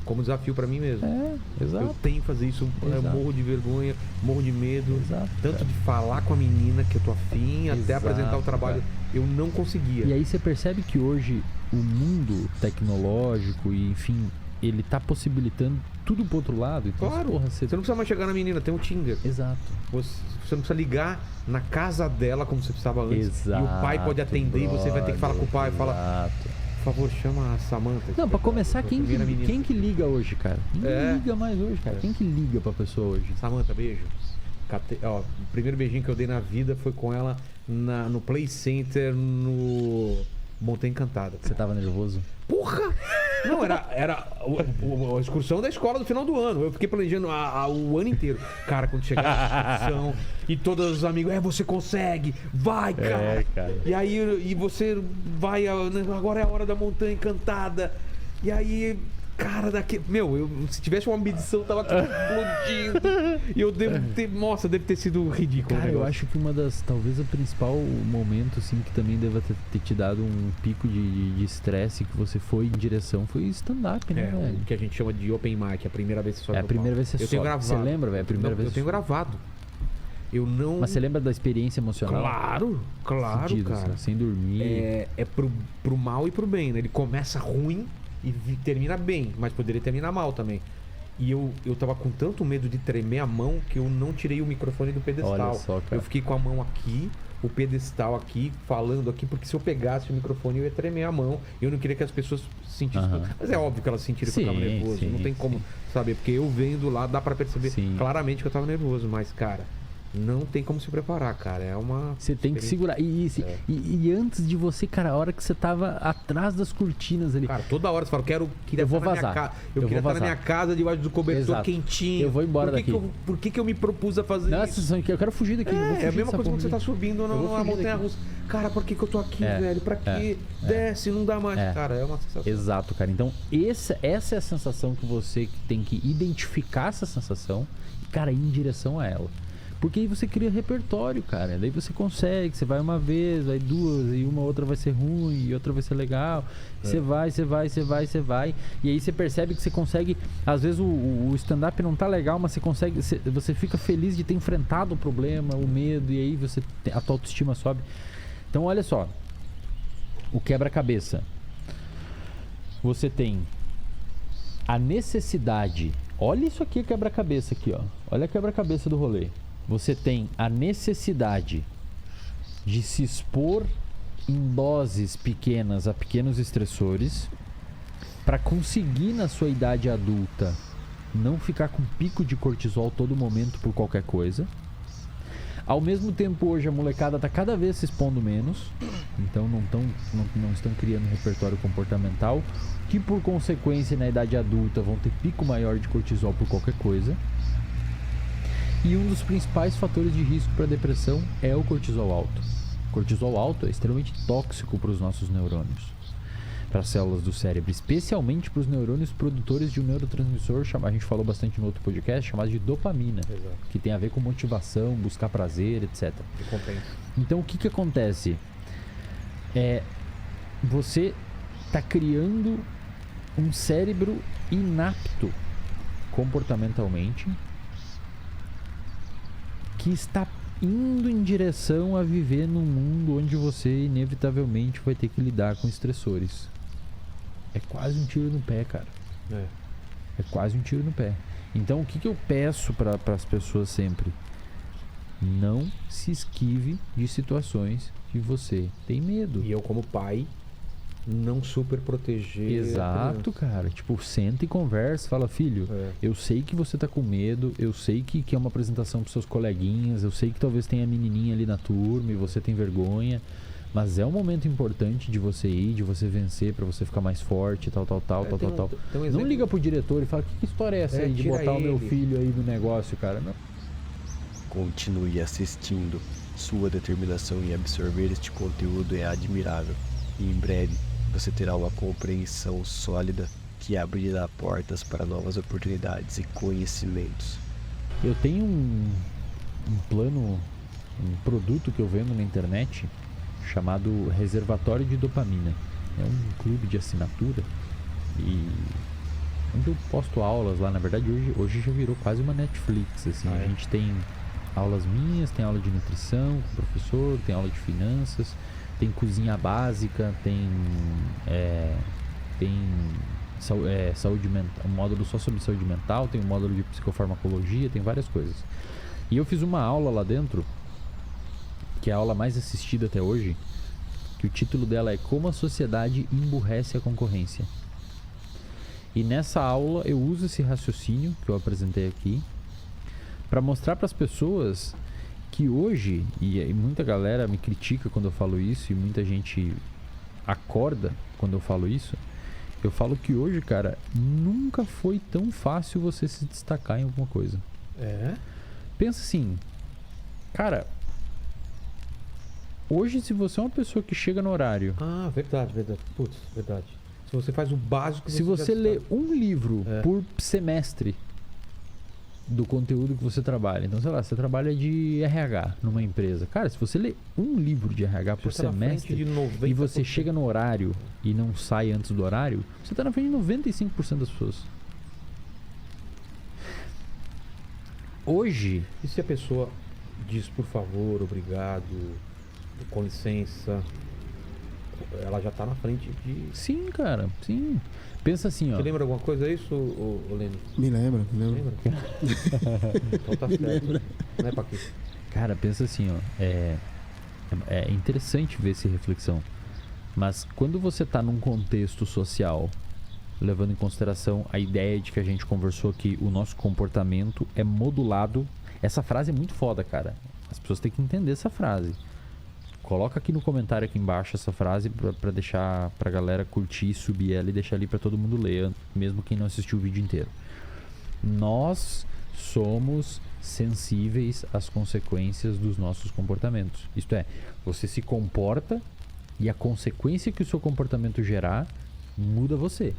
Como desafio pra mim mesmo. Exato. Eu tenho que fazer isso, eu Exato. morro de vergonha, morro de medo. Exato, Tanto cara. de falar com a menina que eu tô afim, até Exato, apresentar o trabalho, cara. eu não conseguia. E aí você percebe que hoje o mundo tecnológico e, enfim, ele tá possibilitando tudo pro outro lado. Então, Claro, porra, você não precisa mais chegar na menina, tem um Tinder. Exato. Você não precisa ligar na casa dela como você precisava antes. Exato, E o pai pode atender e você vai ter que falar com o pai. Fala, Exato. por favor, chama a Samantha. Não, pra começar, a quem primeira menina. que liga hoje, cara? Ninguém liga mais hoje, cara. Quem que liga pra pessoa hoje? Samantha, beijo. O primeiro beijinho que eu dei na vida foi com ela no Play Center no Montanha Encantada. Você tava nervoso? Porra! Não, era a excursão da escola do final do ano. Eu fiquei planejando o ano inteiro. Cara, quando chegar na excursão e todos os amigos, você consegue, vai, cara. cara. E aí você vai, agora é a hora da Montanha Encantada. E aí, cara, se tivesse uma medição, tava tudo explodindo. E eu devo ter, nossa, deve ter sido ridículo. Cara, o eu negócio. acho que talvez o principal momento, assim, que também deva ter te dado um pico de estresse que você foi em direção foi stand-up, né, velho? O que a gente chama de open mic, a primeira vez que você sobe É a no primeira palco. vez que você Eu tenho sobe. gravado. Você lembra, velho? A primeira Não, vez eu tenho gravado. Eu não... Mas você lembra da experiência emocional? Claro, Fudido, cara. assim, sem dormir. É pro mal e pro bem, né? Ele começa ruim e termina bem, mas poderia terminar mal também. E eu tava com tanto medo de tremer a mão que eu não tirei o microfone do pedestal. Olha só, cara. Eu fiquei com a mão aqui, o pedestal aqui, falando aqui, porque se eu pegasse o microfone eu ia tremer a mão. E eu não queria que as pessoas sentissem. Aham. Mas é óbvio que elas sentiram que eu tava Sim, nervoso. sim, Não tem como sim. saber, porque eu vendo lá dá pra perceber Sim. claramente que eu tava nervoso. Mas, cara, não tem como se preparar, cara. É uma. Você tem que experiência. segurar. E antes de você, cara, a hora que você tava atrás das cortinas ali. Cara, toda hora você fala, queria Eu vou estar na minha vazar. casa. Eu queria vou estar na minha vazar. casa debaixo do cobertor Exato. quentinho. Eu vou embora daqui. Por que eu me propus a fazer Não, essa isso? sensação que eu quero fugir daqui. eu vou É fugir a mesma dessa coisa quando você porra tá subindo Eu vou na fugir montanha daqui. russa. Cara, por que eu tô aqui, É, velho? Pra quê? Desce, não dá mais. Cara, é uma sensação. Exato, cara. Então, essa é a sensação que você tem que identificar essa sensação e, cara, ir em direção a ela. Porque aí você cria repertório, cara. Daí você consegue, você vai uma vez, vai duas, e uma outra vai ser ruim, e outra vai ser legal. Você vai. E aí você percebe que você consegue. Às vezes o stand-up não tá legal, mas você consegue. Você fica feliz de ter enfrentado o problema, o medo, e aí a tua autoestima sobe. Então, olha só. O quebra-cabeça. Você tem a necessidade. Olha isso aqui, quebra-cabeça aqui, ó. Olha a quebra-cabeça do rolê. Você tem a necessidade de se expor em doses pequenas a pequenos estressores para conseguir na sua idade adulta não ficar com pico de cortisol todo momento por qualquer coisa. Ao mesmo tempo, hoje a molecada tá cada vez se expondo menos, então não estão criando repertório comportamental, que por consequência na idade adulta vão ter pico maior de cortisol por qualquer coisa. E um dos principais fatores de risco para depressão é o cortisol alto. O cortisol alto é extremamente tóxico para os nossos neurônios. para as células do cérebro, especialmente para os neurônios produtores de um neurotransmissor a gente falou bastante no outro podcast, chamado de dopamina, Exato. que tem a ver com motivação, buscar prazer, etc. Recompensa. Então o que acontece? Você está criando um cérebro inapto comportamentalmente que está indo em direção a viver num mundo onde você inevitavelmente vai ter que lidar com estressores. É quase um tiro no pé, cara. É quase um tiro no pé. Então o que eu peço para as pessoas sempre? Não se esquive de situações que você tem medo. E eu, como pai, não super proteger. Exato, cara. Tipo, senta e conversa. Fala, filho, eu sei que você tá com medo, eu sei que é uma apresentação pros seus coleguinhas, eu sei que talvez tenha menininha ali na turma e você tem vergonha, mas é um momento importante de você ir, de você vencer, pra você ficar mais forte, tal. Não liga pro diretor e fala, que história é essa aí de botar o meu filho aí no negócio, cara? Não. Continue assistindo. Sua determinação em absorver este conteúdo é admirável. E em breve você terá uma compreensão sólida que abrirá portas para novas oportunidades e conhecimentos. Eu tenho um plano, um produto que eu vendo na internet chamado Reservatório de Dopamina. É um clube de assinatura e onde eu posto aulas lá. Na verdade hoje já virou quase uma Netflix, assim. A gente tem aulas minhas, tem aula de nutrição com o professor, tem aula de finanças, tem cozinha básica, tem saúde mental, um módulo só sobre saúde mental, tem um módulo de psicofarmacologia, tem várias coisas. E eu fiz uma aula lá dentro, que é a aula mais assistida até hoje, que o título dela é Como a Sociedade Emburrece a Concorrência. E nessa aula eu uso esse raciocínio que eu apresentei aqui para mostrar para as pessoas que hoje, e muita galera me critica quando eu falo isso, e muita gente acorda quando eu falo isso, eu falo que hoje, cara, nunca foi tão fácil você se destacar em alguma coisa. Pensa assim, cara, hoje se você é uma pessoa que chega no horário... Verdade. Putz, verdade. Se você faz o básico... Se você lê um livro por semestre do conteúdo que você trabalha. Então, sei lá, você trabalha de RH numa empresa. Cara, se você lê um livro de RH por semestre e você chega no horário e não sai antes do horário, você tá na frente de 95% das pessoas. Hoje... E se a pessoa diz, por favor, obrigado, com licença, ela já tá na frente de... Sim, cara, sim. Pensa assim, ó. Você lembra alguma coisa disso, Lênin? Me lembra. Então tá certo. Não é pra quê? Cara, pensa assim, ó. É interessante ver essa reflexão. Mas quando você tá num contexto social, levando em consideração a ideia de que a gente conversou aqui, o nosso comportamento é modulado. Essa frase é muito foda, cara. As pessoas têm que entender essa frase. Coloca aqui no comentário aqui embaixo essa frase pra deixar pra galera curtir, subir ela e deixar ali pra todo mundo ler, mesmo quem não assistiu o vídeo inteiro. Nós somos sensíveis às consequências dos nossos comportamentos. Isto é, você se comporta e a consequência que o seu comportamento gerar muda você.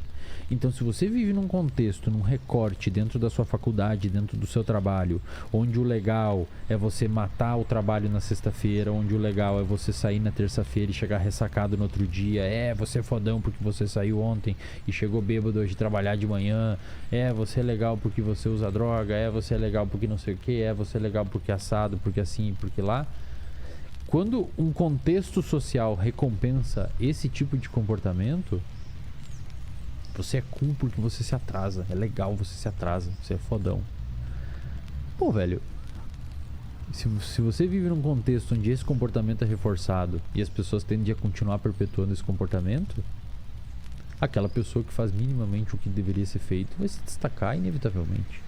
Então, se você vive num contexto, num recorte dentro da sua faculdade, dentro do seu trabalho, onde o legal é você matar o trabalho na sexta-feira, onde o legal é você sair na terça-feira e chegar ressacado no outro dia, você é fodão porque você saiu ontem e chegou bêbado hoje trabalhar de manhã, você é legal porque você usa droga, você é legal porque não sei o que, você é legal porque assado, porque assim, porque lá. Quando um contexto social recompensa esse tipo de comportamento, você é cool porque você se atrasa. É legal, você se atrasa. Você é fodão. Pô, velho. Se você vive num contexto onde esse comportamento é reforçado e as pessoas tendem a continuar perpetuando esse comportamento, aquela pessoa que faz minimamente o que deveria ser feito vai se destacar inevitavelmente.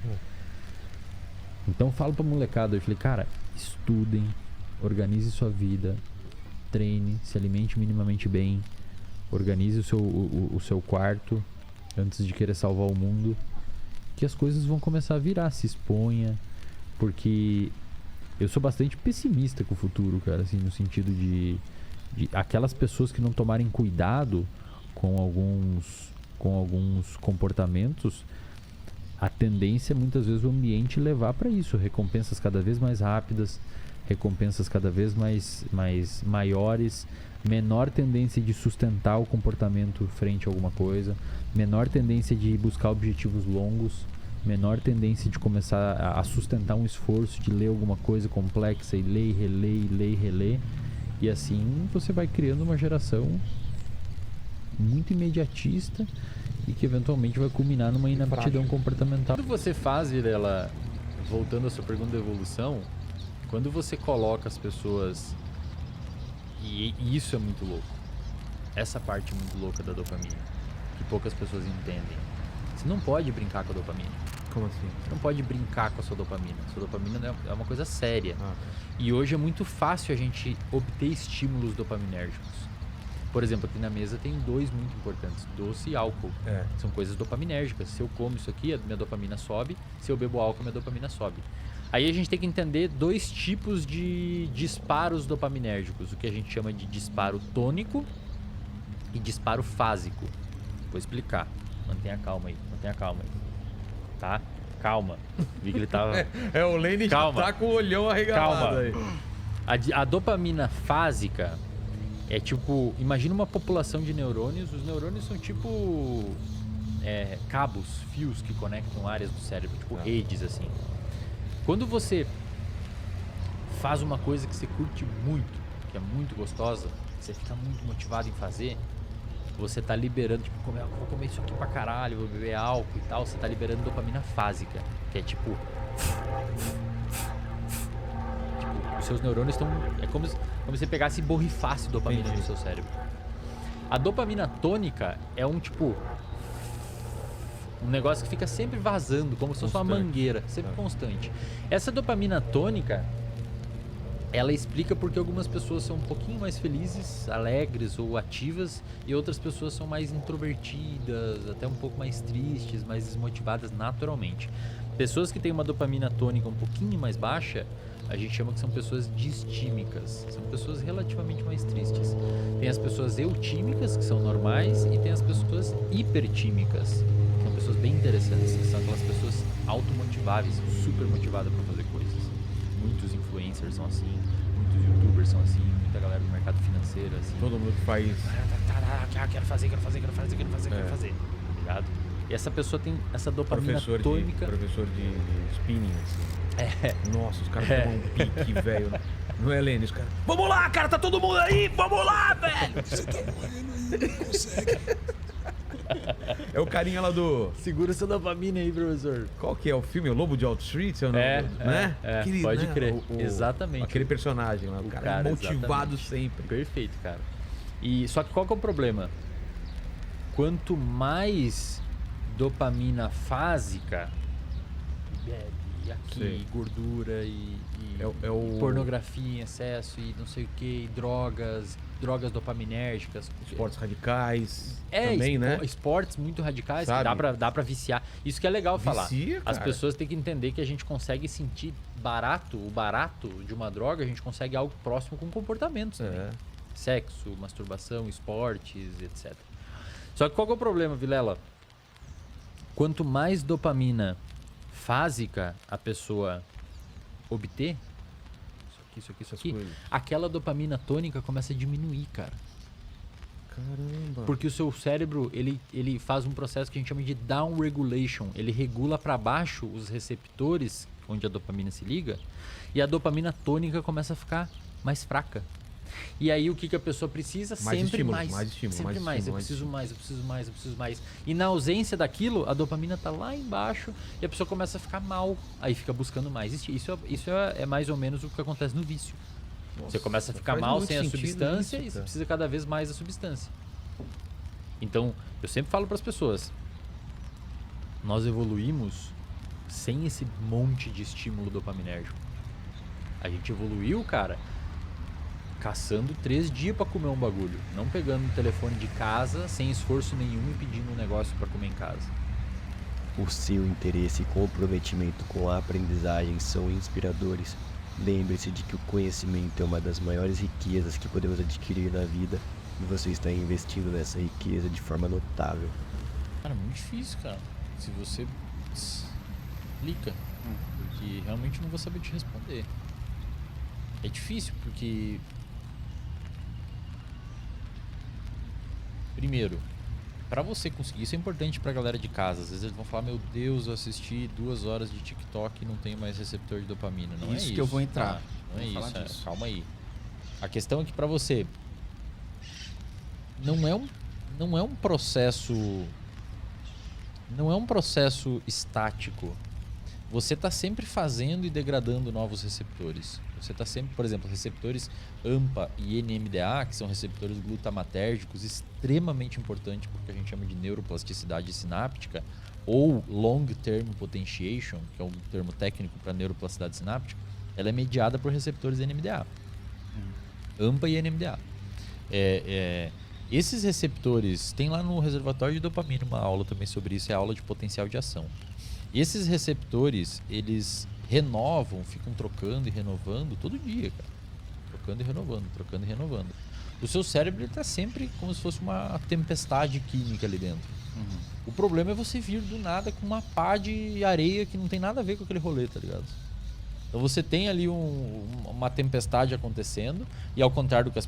Então eu falo pra molecada, eu falei, cara, estudem, organize sua vida, treine, se alimente minimamente bem, organize o seu quarto antes de querer salvar o mundo, que as coisas vão começar a virar, se exponha, porque eu sou bastante pessimista com o futuro, cara, assim, no sentido de aquelas pessoas que não tomarem cuidado com alguns comportamentos, a tendência é muitas vezes o ambiente levar para isso, recompensas cada vez mais rápidas, recompensas cada vez mais maiores, menor tendência de sustentar o comportamento frente a alguma coisa, menor tendência de buscar objetivos longos, menor tendência de começar a sustentar um esforço de ler alguma coisa complexa e ler e reler. E assim você vai criando uma geração muito imediatista e que eventualmente vai culminar numa inaptidão comportamental. Quando você faz, Vilela, voltando à sua pergunta da evolução, quando você coloca as pessoas, e isso é muito louco, essa parte muito louca da dopamina, que poucas pessoas entendem. Você não pode brincar com a dopamina. Como assim? Você não pode brincar com a sua dopamina. Sua dopamina é uma coisa séria. E hoje é muito fácil a gente obter estímulos dopaminérgicos. Por exemplo, aqui na mesa tem 2 muito importantes: doce e álcool. São coisas dopaminérgicas. Se eu como isso aqui, a minha dopamina sobe. Se eu bebo álcool, a minha dopamina sobe. Aí a gente tem que entender 2 tipos de disparos dopaminérgicos. O que a gente chama de disparo tônico e disparo fásico. Vou explicar. Mantenha calma aí. Tá? Calma. Vi que ele tava... O Lenny já tá com o olhão arregalado aí. A dopamina fásica é tipo... Imagina uma população de neurônios. Os neurônios são tipo... cabos, fios que conectam áreas do cérebro. Tipo redes, assim. Quando você faz uma coisa que você curte muito, que é muito gostosa, você fica muito motivado em fazer, você tá liberando, tipo, vou comer isso aqui pra caralho, vou beber álcool e tal, você tá liberando dopamina fásica, que é tipo... os seus neurônios estão... É como se você pegasse e borrifasse dopamina no seu cérebro. A dopamina tônica é um tipo... um negócio que fica sempre vazando, como se fosse uma mangueira, sempre constante. Essa dopamina tônica, ela explica porque algumas pessoas são um pouquinho mais felizes, alegres ou ativas, e outras pessoas são mais introvertidas, até um pouco mais tristes, mais desmotivadas naturalmente. Pessoas que têm uma dopamina tônica um pouquinho mais baixa, a gente chama que são pessoas distímicas, são pessoas relativamente mais tristes. Tem as pessoas eutímicas, que são normais, e tem as pessoas hipertímicas, que são pessoas bem interessantes, que são aquelas pessoas automotiváveis, super motivadas para fazer coisas. Muitos influencers são assim, muitos youtubers são assim, muita galera do mercado financeiro assim. Todo mundo que faz... quero fazer, tá ligado? E essa pessoa tem essa dopamina tônica. Professor de spinning, assim. Nossa, os caras tomam um pique, velho. Não é, Lênin? Os caras... Vamos lá, cara, tá todo mundo aí, vamos lá, velho! Você tá morrendo aí, não consegue. É o carinha lá do... Segura essa dopamina aí, professor. Qual que é o filme? O Lobo de Wall Street? Né? Aquele, pode né? crer. Exatamente. Aquele personagem lá, o cara motivado exatamente. sempre. Perfeito, cara. E só que qual que é o problema? Quanto mais dopamina fásica, bebe aqui, gordura e pornografia em excesso e não sei o que, drogas dopaminérgicas, esportes radicais também, né? Esportes muito radicais, que dá pra viciar. Isso que é legal falar. Vicia, as pessoas têm que entender que a gente consegue sentir o barato de uma droga, a gente consegue algo próximo com comportamentos também. Sexo, masturbação, esportes, etc. Só que qual que é o problema, Vilela? Quanto mais dopamina fásica a pessoa obter, isso aqui, aquela dopamina tônica começa a diminuir, cara. Caramba. Porque o seu cérebro, ele faz um processo que a gente chama de down regulation. Ele regula para baixo os receptores onde a dopamina se liga, e a dopamina tônica começa a ficar mais fraca. E aí o que a pessoa precisa? Mais Sempre estímulo, mais. mais estímulo, Sempre mais mais. estímulo, Eu preciso mais. E na ausência daquilo, a dopamina tá lá embaixo e a pessoa começa a ficar mal. Aí fica buscando mais. Isso é mais ou menos o que acontece no vício. Nossa, você começa a ficar mal sem a substância e você precisa cada vez mais da substância. Então, eu sempre falo para as pessoas, nós evoluímos sem esse monte de estímulo dopaminérgico. A gente evoluiu, cara, caçando 3 dias pra comer um bagulho. Não pegando o telefone de casa, sem esforço nenhum e pedindo um negócio pra comer em casa. O seu interesse e comprometimento com a aprendizagem são inspiradores. Lembre-se de que o conhecimento é uma das maiores riquezas que podemos adquirir na vida E você está investindo nessa riqueza de forma notável. Cara, muito difícil, cara. Se você explica, porque realmente não vou saber te responder. É difícil porque... Primeiro, pra você conseguir, isso é importante pra galera de casa. Às vezes eles vão falar, meu Deus, eu assisti 2 horas de TikTok e não tenho mais receptor de dopamina. Não é isso que eu vou entrar. Tá? Não é Vou falar isso, disso. calma aí. A questão é que pra você não é um processo estático. Você está sempre fazendo e degradando novos receptores. Você está sempre, por exemplo, receptores AMPA e NMDA, que são receptores glutamatérgicos, extremamente importantes porque a gente chama de neuroplasticidade sináptica, ou Long Term Potentiation, que é um termo técnico para neuroplasticidade sináptica, ela é mediada por receptores NMDA. AMPA e NMDA. Esses receptores, tem lá no reservatório de dopamina uma aula também sobre isso, é a aula de potencial de ação. Esses receptores, eles renovam, ficam trocando e renovando todo dia, cara. Trocando e renovando, trocando e renovando. O seu cérebro está sempre como se fosse uma tempestade química ali dentro. O problema é você vir do nada com uma pá de areia que não tem nada a ver com aquele rolê, tá ligado? Então você tem ali uma tempestade acontecendo e ao contrário do que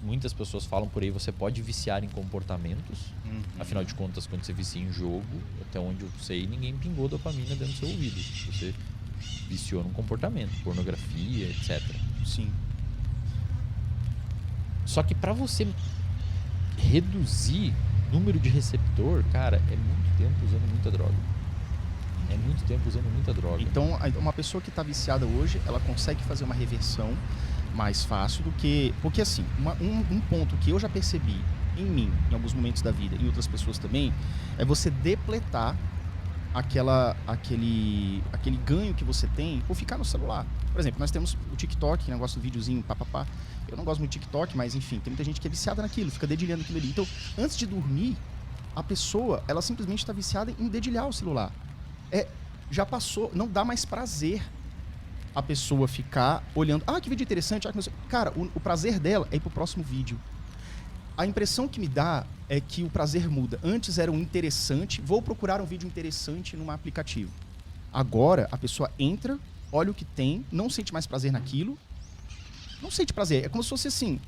muitas pessoas falam por aí, você pode viciar em comportamentos. Afinal de contas, quando você vicia em jogo, até onde eu sei, ninguém pingou dopamina dentro do seu ouvido. Você viciou num comportamento, pornografia, etc. Sim. Só que pra você reduzir o número de receptor, cara, é muito tempo usando muita droga. É muito tempo usando muita droga. Então, uma pessoa que está viciada hoje, ela consegue fazer uma reversão mais fácil do que... Porque, assim, um ponto que eu já percebi em mim, em alguns momentos da vida, e em outras pessoas também, é você depletar aquele ganho que você tem por ficar no celular. Por exemplo, nós temos o TikTok, negócio do videozinho, papapá. Eu não gosto muito de TikTok, mas, enfim, tem muita gente que é viciada naquilo, fica dedilhando aquilo ali. Então, antes de dormir, a pessoa, ela simplesmente está viciada em dedilhar o celular. Já passou, não dá mais prazer a pessoa ficar olhando. Ah, que vídeo interessante. Cara, o prazer dela é ir pro próximo vídeo. A impressão que me dá é que o prazer muda. Antes era um interessante, vou procurar um vídeo interessante num aplicativo. Agora, a pessoa entra, olha o que tem, não sente mais prazer naquilo. Não sente prazer. É como se fosse assim.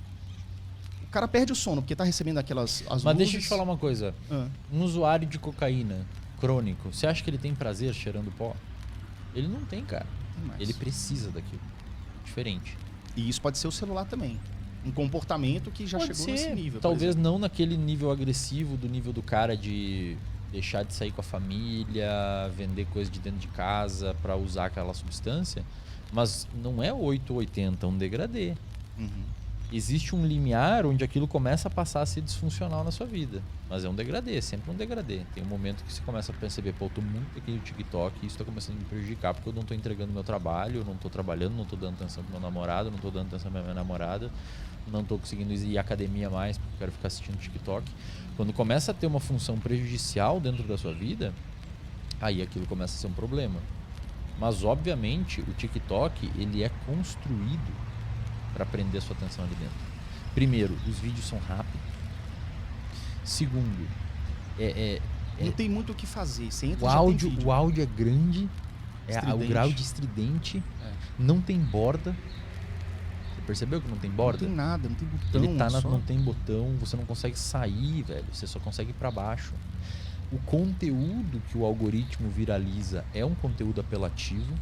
O cara perde o sono, porque tá recebendo aquelas as Mas luzes. deixa eu te falar uma coisa. Um usuário de cocaína crônico, você acha que ele tem prazer cheirando pó? Ele não tem, cara. Ele precisa daquilo. Diferente. E isso pode ser o celular também. Um comportamento que já Pode chegou ser. nesse nível. Talvez não naquele nível agressivo do nível do cara de deixar de sair com a família, vender coisa de dentro de casa pra usar aquela substância. Mas não é 8 ou 80, é um degradê. Existe um limiar onde aquilo começa a passar a ser disfuncional na sua vida. Mas é um degradê, sempre um degradê. Tem um momento que você começa a perceber, pô, eu tô muito aqui no TikTok e isso tá começando a me prejudicar porque eu não tô entregando meu trabalho, eu não tô trabalhando, não tô dando atenção pro meu namorado, não tô dando atenção pra minha namorada, não tô conseguindo ir à academia mais porque eu quero ficar assistindo TikTok. Quando começa a ter uma função prejudicial dentro da sua vida, aí aquilo começa a ser um problema. Mas, obviamente, o TikTok, ele é construído para prender a sua atenção ali dentro. Primeiro, os vídeos são rápidos. Segundo, não tem muito o que fazer. Você entra, o já áudio, tem vídeo. o áudio é grande, o Estridente. grau de estridente, não tem borda. Você percebeu que não tem borda? Não tem nada, não tem botão. Ele tá só... não tem botão, você não consegue sair, velho. Você só consegue ir para baixo. O conteúdo que o algoritmo viraliza é um conteúdo apelativo.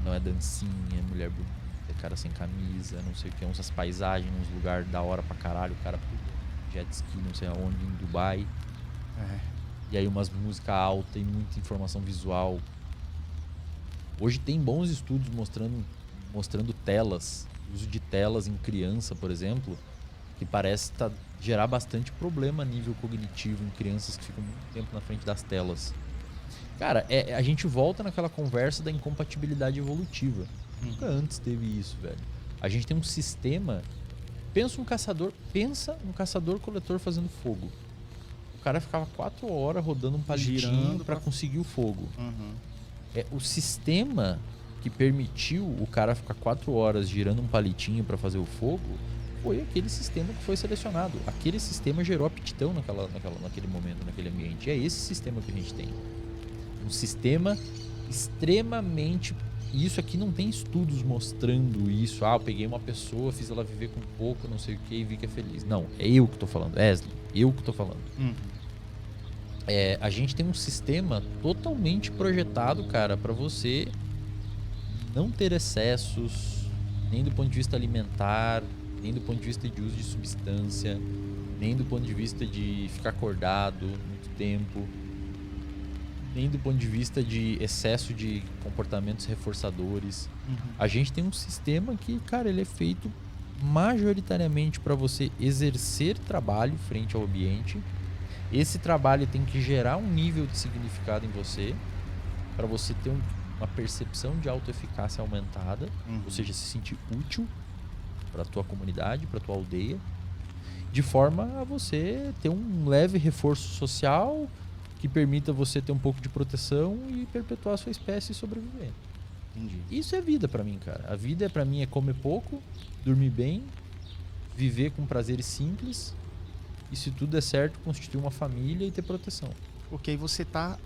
Não é dancinha, é mulher bonita, é cara sem camisa, não sei o que, umas paisagens, uns lugares da hora pra caralho, o cara jet ski, não sei aonde, em Dubai. E aí umas músicas altas e muita informação visual. Hoje tem bons estudos mostrando telas, uso de telas em criança, por exemplo, que parece gerar bastante problema a nível cognitivo em crianças que ficam muito tempo na frente das telas. Cara, a gente volta naquela conversa da incompatibilidade evolutiva. Nunca antes teve isso, velho. A gente tem um sistema... Pensa um caçador-coletor fazendo fogo. O cara ficava 4 horas rodando um palitinho Girando pra pra- conseguir o fogo. O sistema que permitiu o cara ficar 4 horas girando um palitinho pra fazer o fogo foi aquele sistema que foi selecionado. Aquele sistema gerou aptidão naquele momento, naquele ambiente. E é esse sistema que a gente tem. Um sistema extremamente... E isso aqui não tem estudos mostrando isso. Eu peguei uma pessoa, fiz ela viver com pouco, não sei o que, e vi que é feliz. Não, é eu que tô falando. Wesley, eu que tô falando. A gente tem um sistema totalmente projetado, cara, para você não ter excessos, nem do ponto de vista alimentar, nem do ponto de vista de uso de substância, nem do ponto de vista de ficar acordado muito tempo, nem do ponto de vista de excesso de comportamentos reforçadores. A gente tem um sistema que, cara, ele é feito majoritariamente para você exercer trabalho frente ao ambiente. Esse trabalho tem que gerar um nível de significado em você, para você ter uma percepção de autoeficácia aumentada, ou seja, se sentir útil para a tua comunidade, para a tua aldeia, de forma a você ter um leve reforço social que permita você ter um pouco de proteção e perpetuar a sua espécie e sobreviver. Entendi. Isso é vida pra mim, cara. A vida pra mim é comer pouco, dormir bem, viver com prazeres simples e, se tudo der certo, constituir uma família e ter proteção. Porque aí você tá,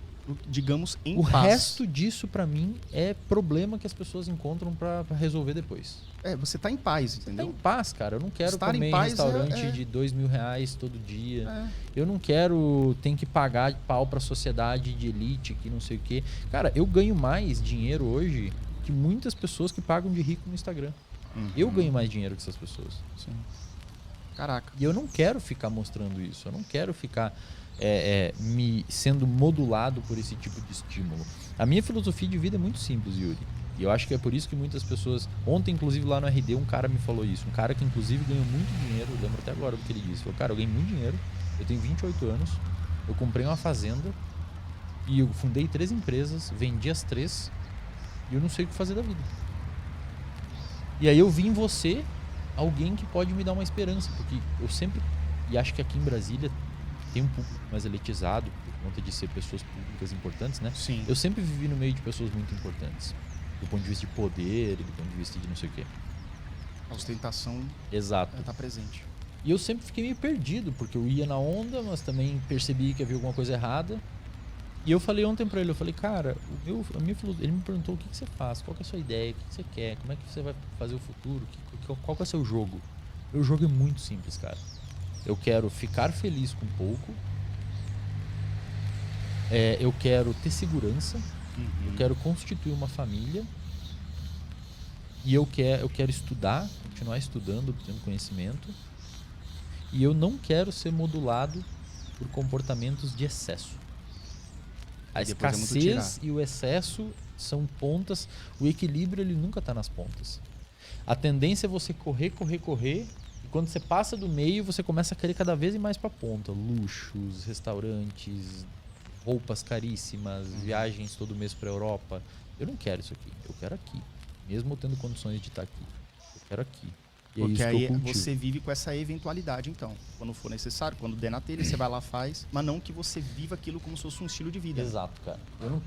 digamos, em O paz. resto disso, pra mim, é problema que as pessoas encontram pra resolver depois. Você tá em paz, Tá entendeu? em paz, cara. Eu não quero Estar em comer em paz restaurante é- de R$2.000 todo dia. É. Eu não quero ter que pagar de pau pra sociedade de elite que não sei o quê. Cara, eu ganho mais dinheiro hoje que muitas pessoas que pagam de rico no Instagram. Eu ganho mais dinheiro que essas pessoas. Sim. Caraca. E eu não quero ficar mostrando isso. Eu não quero ficar me sendo modulado por esse tipo de estímulo. A minha filosofia de vida é muito simples, Yuri. E eu acho que é por isso que muitas pessoas... Ontem, inclusive, lá no RD, um cara me falou isso. Um cara que, inclusive, ganhou muito dinheiro. Eu lembro até agora do que ele disse. Ele falou, cara, eu ganhei muito dinheiro. Eu tenho 28 anos. Eu comprei uma fazenda. E eu fundei 3 empresas. Vendi as 3. E eu não sei o que fazer da vida. E aí eu vi em você alguém que pode me dar uma esperança. Porque eu sempre... E acho que aqui em Brasília tem um público mais elitizado. Por conta de ser pessoas públicas importantes, né? Sim. Eu sempre vivi no meio de pessoas muito importantes. Do ponto de vista de poder e do ponto de vista de não sei o quê. A ostentação Exato. tá presente. E eu sempre fiquei meio perdido, porque eu ia na onda, mas também percebi que havia alguma coisa errada. E eu falei ontem pra ele, eu falei, cara, ele me perguntou o que você faz, qual que é a sua ideia, o que você quer, como é que você vai fazer o futuro, qual que é o seu jogo. Meu jogo é muito simples, cara. Eu quero ficar feliz com pouco, eu quero ter segurança, eu quero constituir uma família e eu quero estudar, continuar estudando, obtendo conhecimento, e eu não quero ser modulado por comportamentos de excesso. A depois é muito escassez e o excesso são pontas, o equilíbrio ele nunca está nas pontas. A tendência é você correr, e quando você passa do meio, você começa a querer cada vez mais para a ponta. Luxos, restaurantes, roupas caríssimas, viagens todo mês para a Europa. Eu não quero isso aqui, eu quero aqui. Mesmo eu tendo condições de estar aqui, eu quero aqui. E é Porque isso que aí eu cultivo. você vive com essa eventualidade, então. Quando for necessário, quando der na telha, você vai lá, faz. Mas não que você viva aquilo como se fosse um estilo de vida. Exato, cara.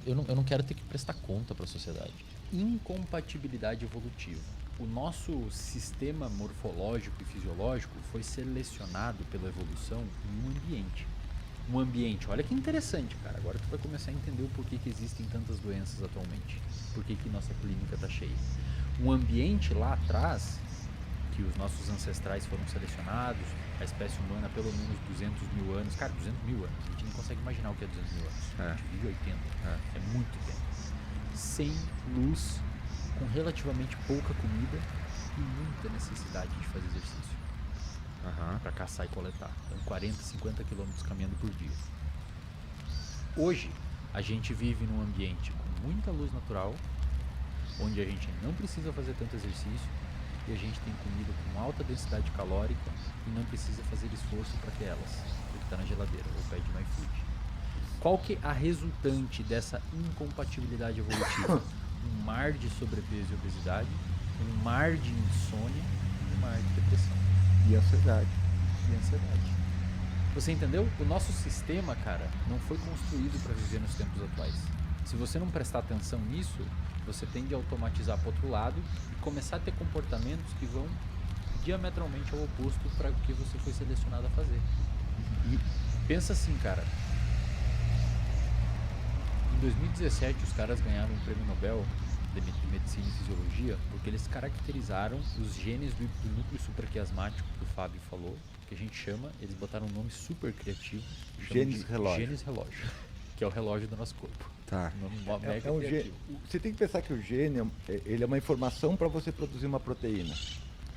Eu não quero ter que prestar conta para a sociedade. Incompatibilidade evolutiva. O nosso sistema morfológico e fisiológico foi selecionado pela evolução em um ambiente. Um ambiente, olha que interessante, cara. Agora tu vai começar a entender o porquê que existem tantas doenças atualmente. Por que nossa clínica tá cheia. Um ambiente lá atrás, que os nossos ancestrais foram selecionados, a espécie humana há pelo menos 200 mil anos. Cara, 200 mil anos. A gente não consegue imaginar o que é 200 mil anos. A gente vive 80. É muito tempo. Sem luz, com relativamente pouca comida e muita necessidade de fazer exercício. Para caçar e coletar. Então 40, 50 quilômetros caminhando por dia. Hoje, a gente vive num ambiente com muita luz natural, onde a gente não precisa fazer tanto exercício e a gente tem comida com alta densidade calórica e não precisa fazer esforço para ter elas, porque está na geladeira ou pede no iFood. Qual que é a resultante dessa incompatibilidade evolutiva? Um mar de sobrepeso e obesidade, um mar de insônia e um mar de depressão. E ansiedade. Você entendeu? O nosso sistema, cara, não foi construído para viver nos tempos atuais. Se você não prestar atenção nisso, você tende a automatizar para outro lado e começar a ter comportamentos que vão diametralmente ao oposto para o que você foi selecionado a fazer. E pensa assim, cara. Em 2017, os caras ganharam um prêmio Nobel de Medicina e Fisiologia porque eles caracterizaram os genes do núcleo supraquiasmático que o Fábio falou, que a gente chama, eles botaram um nome super criativo, Genes relógio. Genes relógio, que é o relógio do nosso corpo. Tá. Um nome mega Um gene, criativo. você tem que pensar que o gene ele é uma informação para você produzir uma proteína.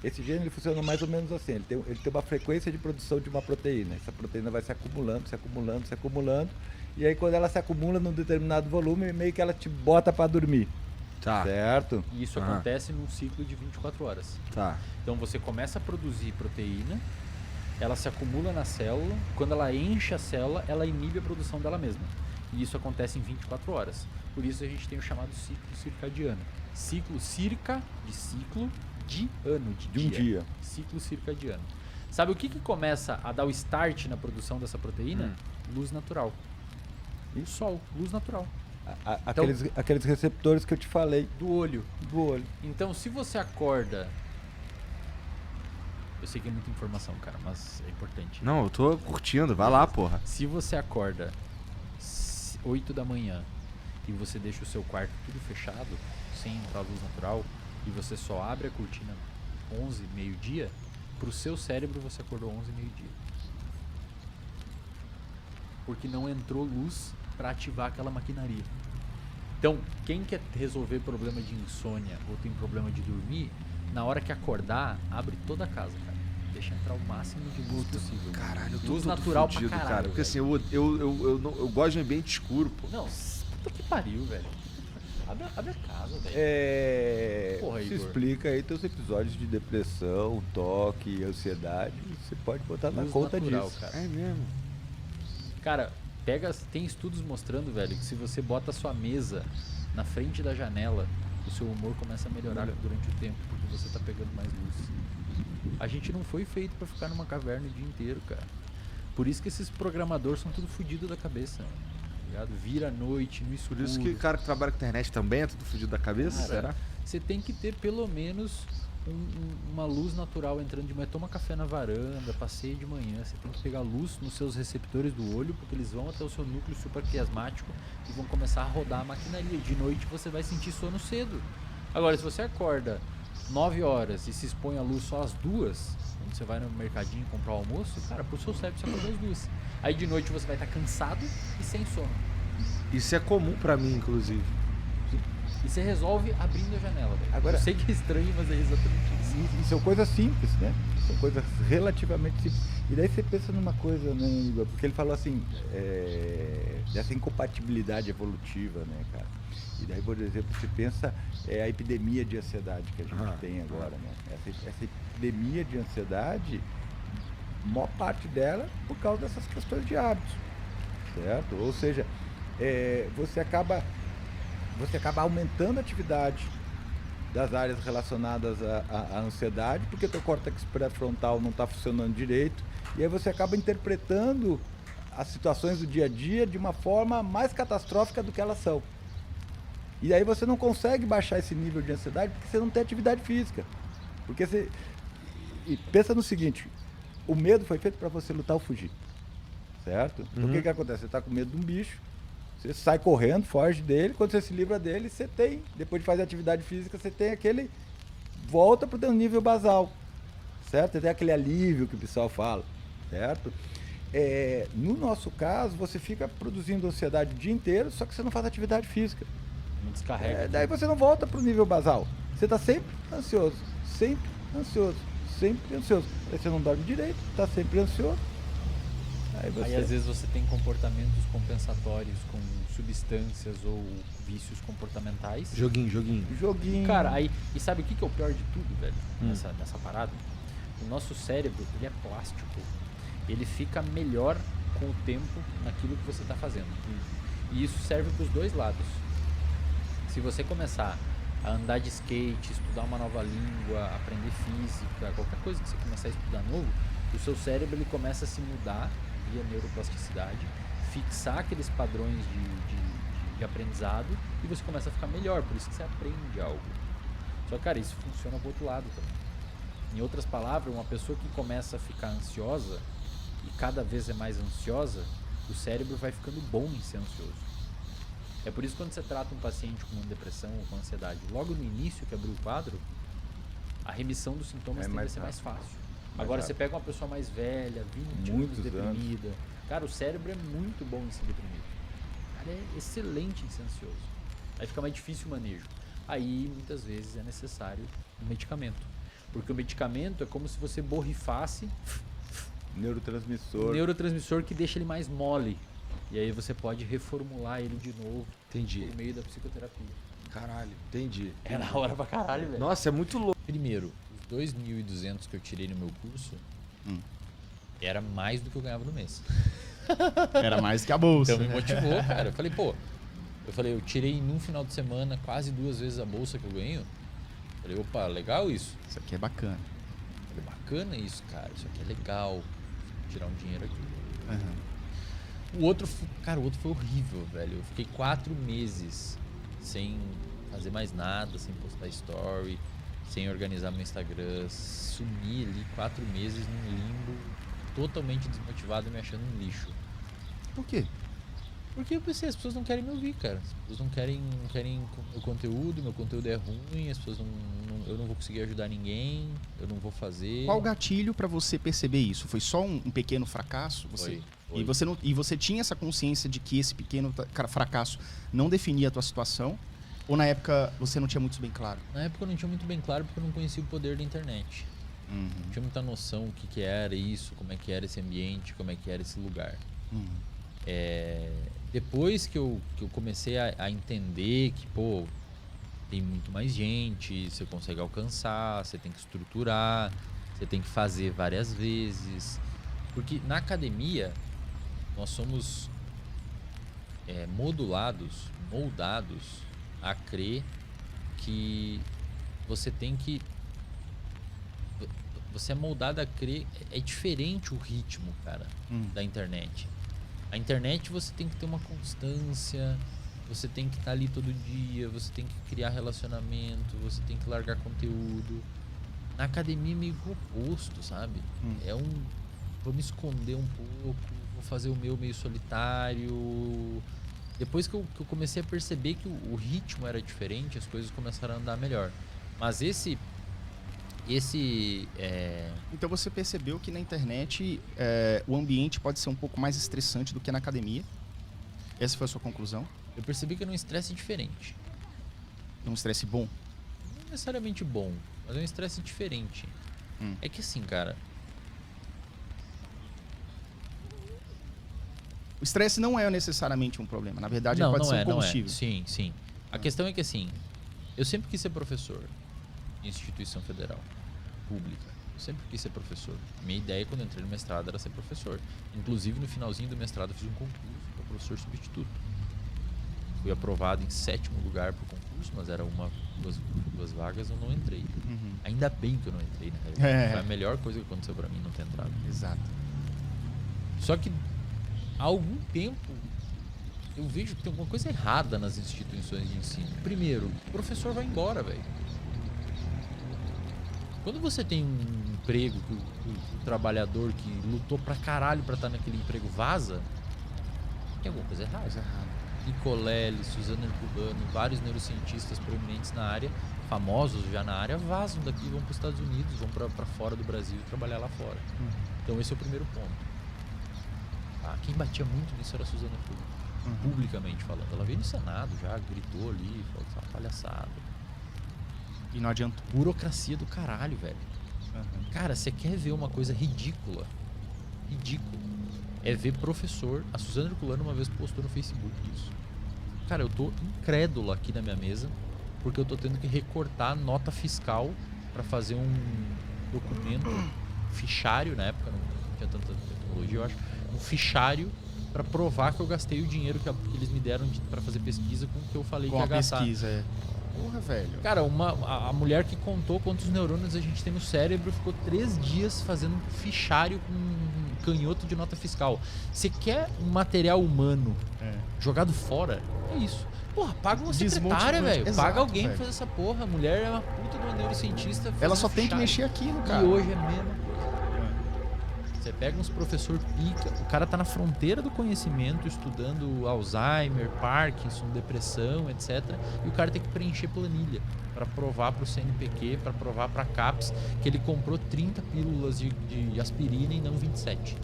Esse gene ele funciona mais ou menos assim, ele tem uma frequência de produção de uma proteína. Essa proteína vai se acumulando, se acumulando, se acumulando, e aí quando ela se acumula num determinado volume, meio que ela te bota para dormir. Tá. Certo? E isso acontece num ciclo de 24 horas. Tá. Então você começa a produzir proteína, ela se acumula na célula, quando ela enche a célula, ela inibe a produção dela mesma. E isso acontece em 24 horas. Por isso a gente tem o chamado ciclo circadiano. Ciclo circa, de ciclo, de ano, de um dia. Ciclo circadiano. Sabe o que começa a dar o start na produção dessa proteína? Luz natural. E o sol, luz natural. Aqueles receptores que eu te falei. Do olho. Do olho. Então, se você acorda... Eu sei que é muita informação, cara, mas é importante. Não, eu tô curtindo. Vai lá, porra. Se você acorda 8 da manhã e você deixa o seu quarto tudo fechado, sem entrar luz natural, e você só abre a cortina 11, meio-dia, pro seu cérebro você acordou 11, meio-dia. Porque não entrou luz para ativar aquela maquinaria. Então, quem quer resolver problema de insônia ou tem problema de dormir, na hora que acordar, abre toda a casa, cara. Deixa entrar o máximo de luz possível. Caralho, eu tô luz todo natural fudido, pra caralho, cara. Porque velho. assim, eu gosto de ambiente escuro, pô. Não, puta que pariu, velho. Abre a casa, velho. Porra, Se Igor. explica aí teus episódios de depressão, toque, ansiedade. Você pode botar na Luz conta natural, disso. cara. É mesmo. Cara, tem estudos mostrando, velho, que se você bota a sua mesa na frente da janela, o seu humor começa a melhorar durante o tempo, porque você tá pegando mais luz. A gente não foi feito pra ficar numa caverna o dia inteiro, cara. Por isso que esses programadores são tudo fodidos da cabeça, tá ligado? Vira à noite, no escuro. Por isso que o cara que trabalha com internet também é tudo fudido da cabeça, Cara, será? Você tem que ter pelo menos uma luz natural entrando de manhã. Toma café na varanda, passeia de manhã. Você tem que pegar luz nos seus receptores do olho, porque eles vão até o seu núcleo supraquiasmático e vão começar a rodar a maquinaria. De noite você vai sentir sono cedo. Agora, se você acorda 9 horas e se expõe à luz só às 2, quando você vai no mercadinho comprar o almoço, cara, pro seu cérebro você acordou às 2. Aí de noite você vai estar cansado e sem sono. Isso é comum pra mim, inclusive. E você resolve abrindo a janela, velho. Agora- Eu sei que é estranho, mas é exatamente isso. E são coisas simples, né? São coisas relativamente simples. E daí você pensa numa coisa, né, Igor? Porque ele falou assim, dessa incompatibilidade evolutiva, né, cara? E daí, por exemplo, você pensa a epidemia de ansiedade que a gente tem agora, né? Essa epidemia de ansiedade, a maior parte dela por causa dessas questões de hábitos, certo? Ou seja, você acaba aumentando a atividade das áreas relacionadas à ansiedade, porque teu córtex pré-frontal não está funcionando direito, e aí você acaba interpretando as situações do dia a dia de uma forma mais catastrófica do que elas são. E aí você não consegue baixar esse nível de ansiedade porque você não tem atividade física. Porque você... E pensa no seguinte, o medo foi feito para você lutar ou fugir, certo? Então o que acontece? Você está com medo de um bicho, você sai correndo, foge dele, quando você se livra dele, você tem, depois de fazer atividade física, você tem aquele, volta para o teu nível basal, certo? Você tem aquele alívio que o pessoal fala, certo? No nosso caso, você fica produzindo ansiedade o dia inteiro, só que você não faz atividade física. Não descarrega. Daí você não volta para o nível basal, você está sempre ansioso, sempre ansioso, sempre ansioso. Aí você não dorme direito, está sempre ansioso. Aí às vezes você tem comportamentos compensatórios com substâncias ou vícios comportamentais. Joguinho. Cara, aí. E sabe o que é o pior de tudo, velho? Nessa parada? O nosso cérebro, ele é plástico. Ele fica melhor com o tempo naquilo que você está fazendo. E isso serve para os dois lados. Se você começar a andar de skate, estudar uma nova língua, aprender física, qualquer coisa que você começar a estudar novo, o seu cérebro ele começa a se mudar via neuroplasticidade, fixar aqueles padrões de aprendizado e você começa a ficar melhor, por isso que você aprende algo. Só que, cara, isso funciona pro outro lado também. Em outras palavras, uma pessoa que começa a ficar ansiosa e cada vez é mais ansiosa, o cérebro vai ficando bom em ser ansioso. É por isso que quando você trata um paciente com depressão ou com ansiedade, logo no início que abriu o quadro, a remissão dos sintomas tende a ser mais fácil. Agora você pega uma pessoa mais velha, 20 anos deprimida, cara, o cérebro é muito bom em ser deprimido. Cara, é excelente em ser ansioso. Aí fica mais difícil o manejo. Aí muitas vezes é necessário um medicamento. Porque o medicamento é como se você borrifasse neurotransmissor que deixa ele mais mole. E aí você pode reformular ele de novo por meio da psicoterapia. Caralho, entendi. É na hora pra caralho, velho. Nossa, é muito louco. Primeiro, os 2.200 que eu tirei no meu curso era mais do que eu ganhava no mês. Era mais que a bolsa. Então me motivou, cara. Eu falei, eu tirei num final de semana quase 2 vezes a bolsa que eu ganho. Falei, opa, legal isso. Isso aqui é bacana. Falei, bacana isso, cara. Isso aqui é legal. Vou tirar um dinheiro aqui. O outro foi horrível, velho. Eu fiquei 4 meses sem fazer mais nada, sem postar story, sem organizar meu Instagram. Sumi ali 4 meses num limbo, totalmente desmotivado e me achando um lixo. Por quê? Porque eu pensei, as pessoas não querem me ouvir, cara. As pessoas não querem meu conteúdo é ruim, as pessoas eu não vou conseguir ajudar ninguém, eu não vou fazer. Qual o gatilho pra você perceber isso? Foi só um pequeno fracasso? Foi. E você tinha essa consciência de que esse pequeno fracasso não definia a tua situação? Ou na época você não tinha muito bem claro? Na época eu não tinha muito bem claro porque eu não conhecia o poder da internet. Não tinha muita noção o que era isso, como é que era esse ambiente, como é que era esse lugar. Depois que eu comecei a entender que, pô, tem muito mais gente, você consegue alcançar, você tem que estruturar, você tem que fazer várias vezes. Porque na academia, nós somos moldados a crer que você tem que... Você é moldado a crer... É diferente o ritmo, cara, da internet. A internet você tem que ter uma constância, você tem que estar ali todo dia, você tem que criar relacionamento, você tem que largar conteúdo. Na academia é meio que o oposto, sabe? Vou me esconder um pouco, vou fazer o meu meio solitário. Depois que eu comecei a perceber que o ritmo era diferente, as coisas começaram a andar melhor. Mas Então você percebeu que na internet o ambiente pode ser um pouco mais estressante do que na academia? Essa foi a sua conclusão? Eu percebi que era um estresse diferente. Um estresse bom? Não necessariamente bom, mas é um estresse diferente. É que assim, cara... O estresse não é necessariamente um problema. Na verdade, ele pode ser um combustível. Sim. A questão é que assim, eu sempre quis ser professor em instituição federal, pública. Eu sempre quis ser professor. Minha ideia quando eu entrei no mestrado era ser professor. Inclusive no finalzinho do mestrado eu fiz um concurso para professor substituto. Fui aprovado em 7º lugar pro concurso, mas era duas vagas, eu não entrei. Ainda bem que eu não entrei, né? Foi a melhor coisa que aconteceu para mim não ter entrado. Exato. Só que há algum tempo eu vejo que tem alguma coisa errada nas instituições de ensino. Primeiro, o professor vai embora, velho. Quando você tem um emprego que o trabalhador que lutou pra caralho pra estar naquele emprego vaza, tem alguma coisa errada. Nicolelli, Suzana Herculano, vários neurocientistas proeminentes na área, famosos já na área, vazam daqui, vão para os Estados Unidos, vão pra fora do Brasil e trabalhar lá fora. Então esse é o primeiro ponto. Quem batia muito nisso era a Suzana Herculano, publicamente falando. Ela veio no Senado já, gritou ali, falou que essa palhaçada. E não adiantou. Burocracia do caralho, velho. Cara, você quer ver uma coisa ridícula? Ridículo. É ver professor. A Suzana Herculano uma vez postou no Facebook isso. Cara, eu tô incrédulo aqui na minha mesa, porque eu tô tendo que recortar nota fiscal pra fazer um documento, fichário, na época não tinha tanta tecnologia, eu acho, um fichário pra provar que eu gastei o dinheiro que eles me deram pra fazer pesquisa com o que eu falei que ia gastar. Com a pesquisa, Porra, velho. Cara, a mulher que contou quantos neurônios a gente tem no cérebro ficou 3 dias fazendo um fichário com um canhoto de nota fiscal. Você quer um material humano jogado fora? É isso. Porra, paga uma secretária, velho. Paga alguém pra fazer essa porra. A mulher é uma puta de uma neurocientista. Ela só tem que fichário. mexer aquilo, cara. E hoje é a mesma coisa. Você pega uns professor pica, o cara tá na fronteira do conhecimento, estudando Alzheimer, Parkinson, depressão, etc. E o cara tem que preencher planilha para provar pro CNPq, para provar pra CAPES que ele comprou 30 pílulas de aspirina e não 27.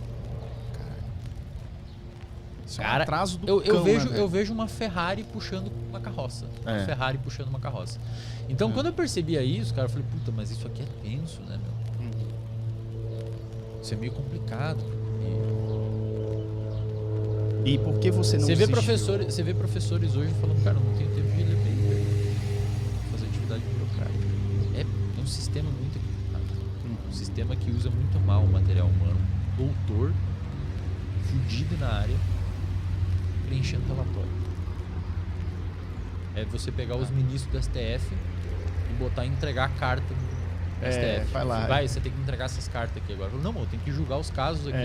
Isso é um atraso do eu vejo uma Ferrari puxando uma carroça. Uma Ferrari puxando uma carroça. Então, quando eu percebia isso, cara, eu falei, puta, mas isso aqui é tenso, né, meu? Isso é meio complicado. E por que você não Você vê desistiu? professores hoje falando, cara, eu não tenho tempo de ler paper, fazer atividade burocrática. É um sistema muito equivocado. Um sistema que usa muito mal o material humano. Doutor, fudido na área, preenchendo relatório. É você pegar os ministros do STF e botar e entregar a carta do STF. Vai lá. Você tem que entregar essas cartas aqui agora. Não, eu tenho que julgar os casos aqui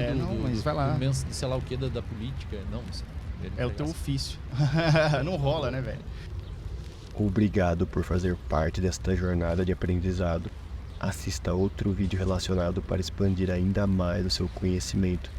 mas vai lá. sei lá o que da política. Não, você é o teu ofício. Não rola, né, velho? Obrigado por fazer parte desta jornada de aprendizado. Assista outro vídeo relacionado para expandir ainda mais o seu conhecimento.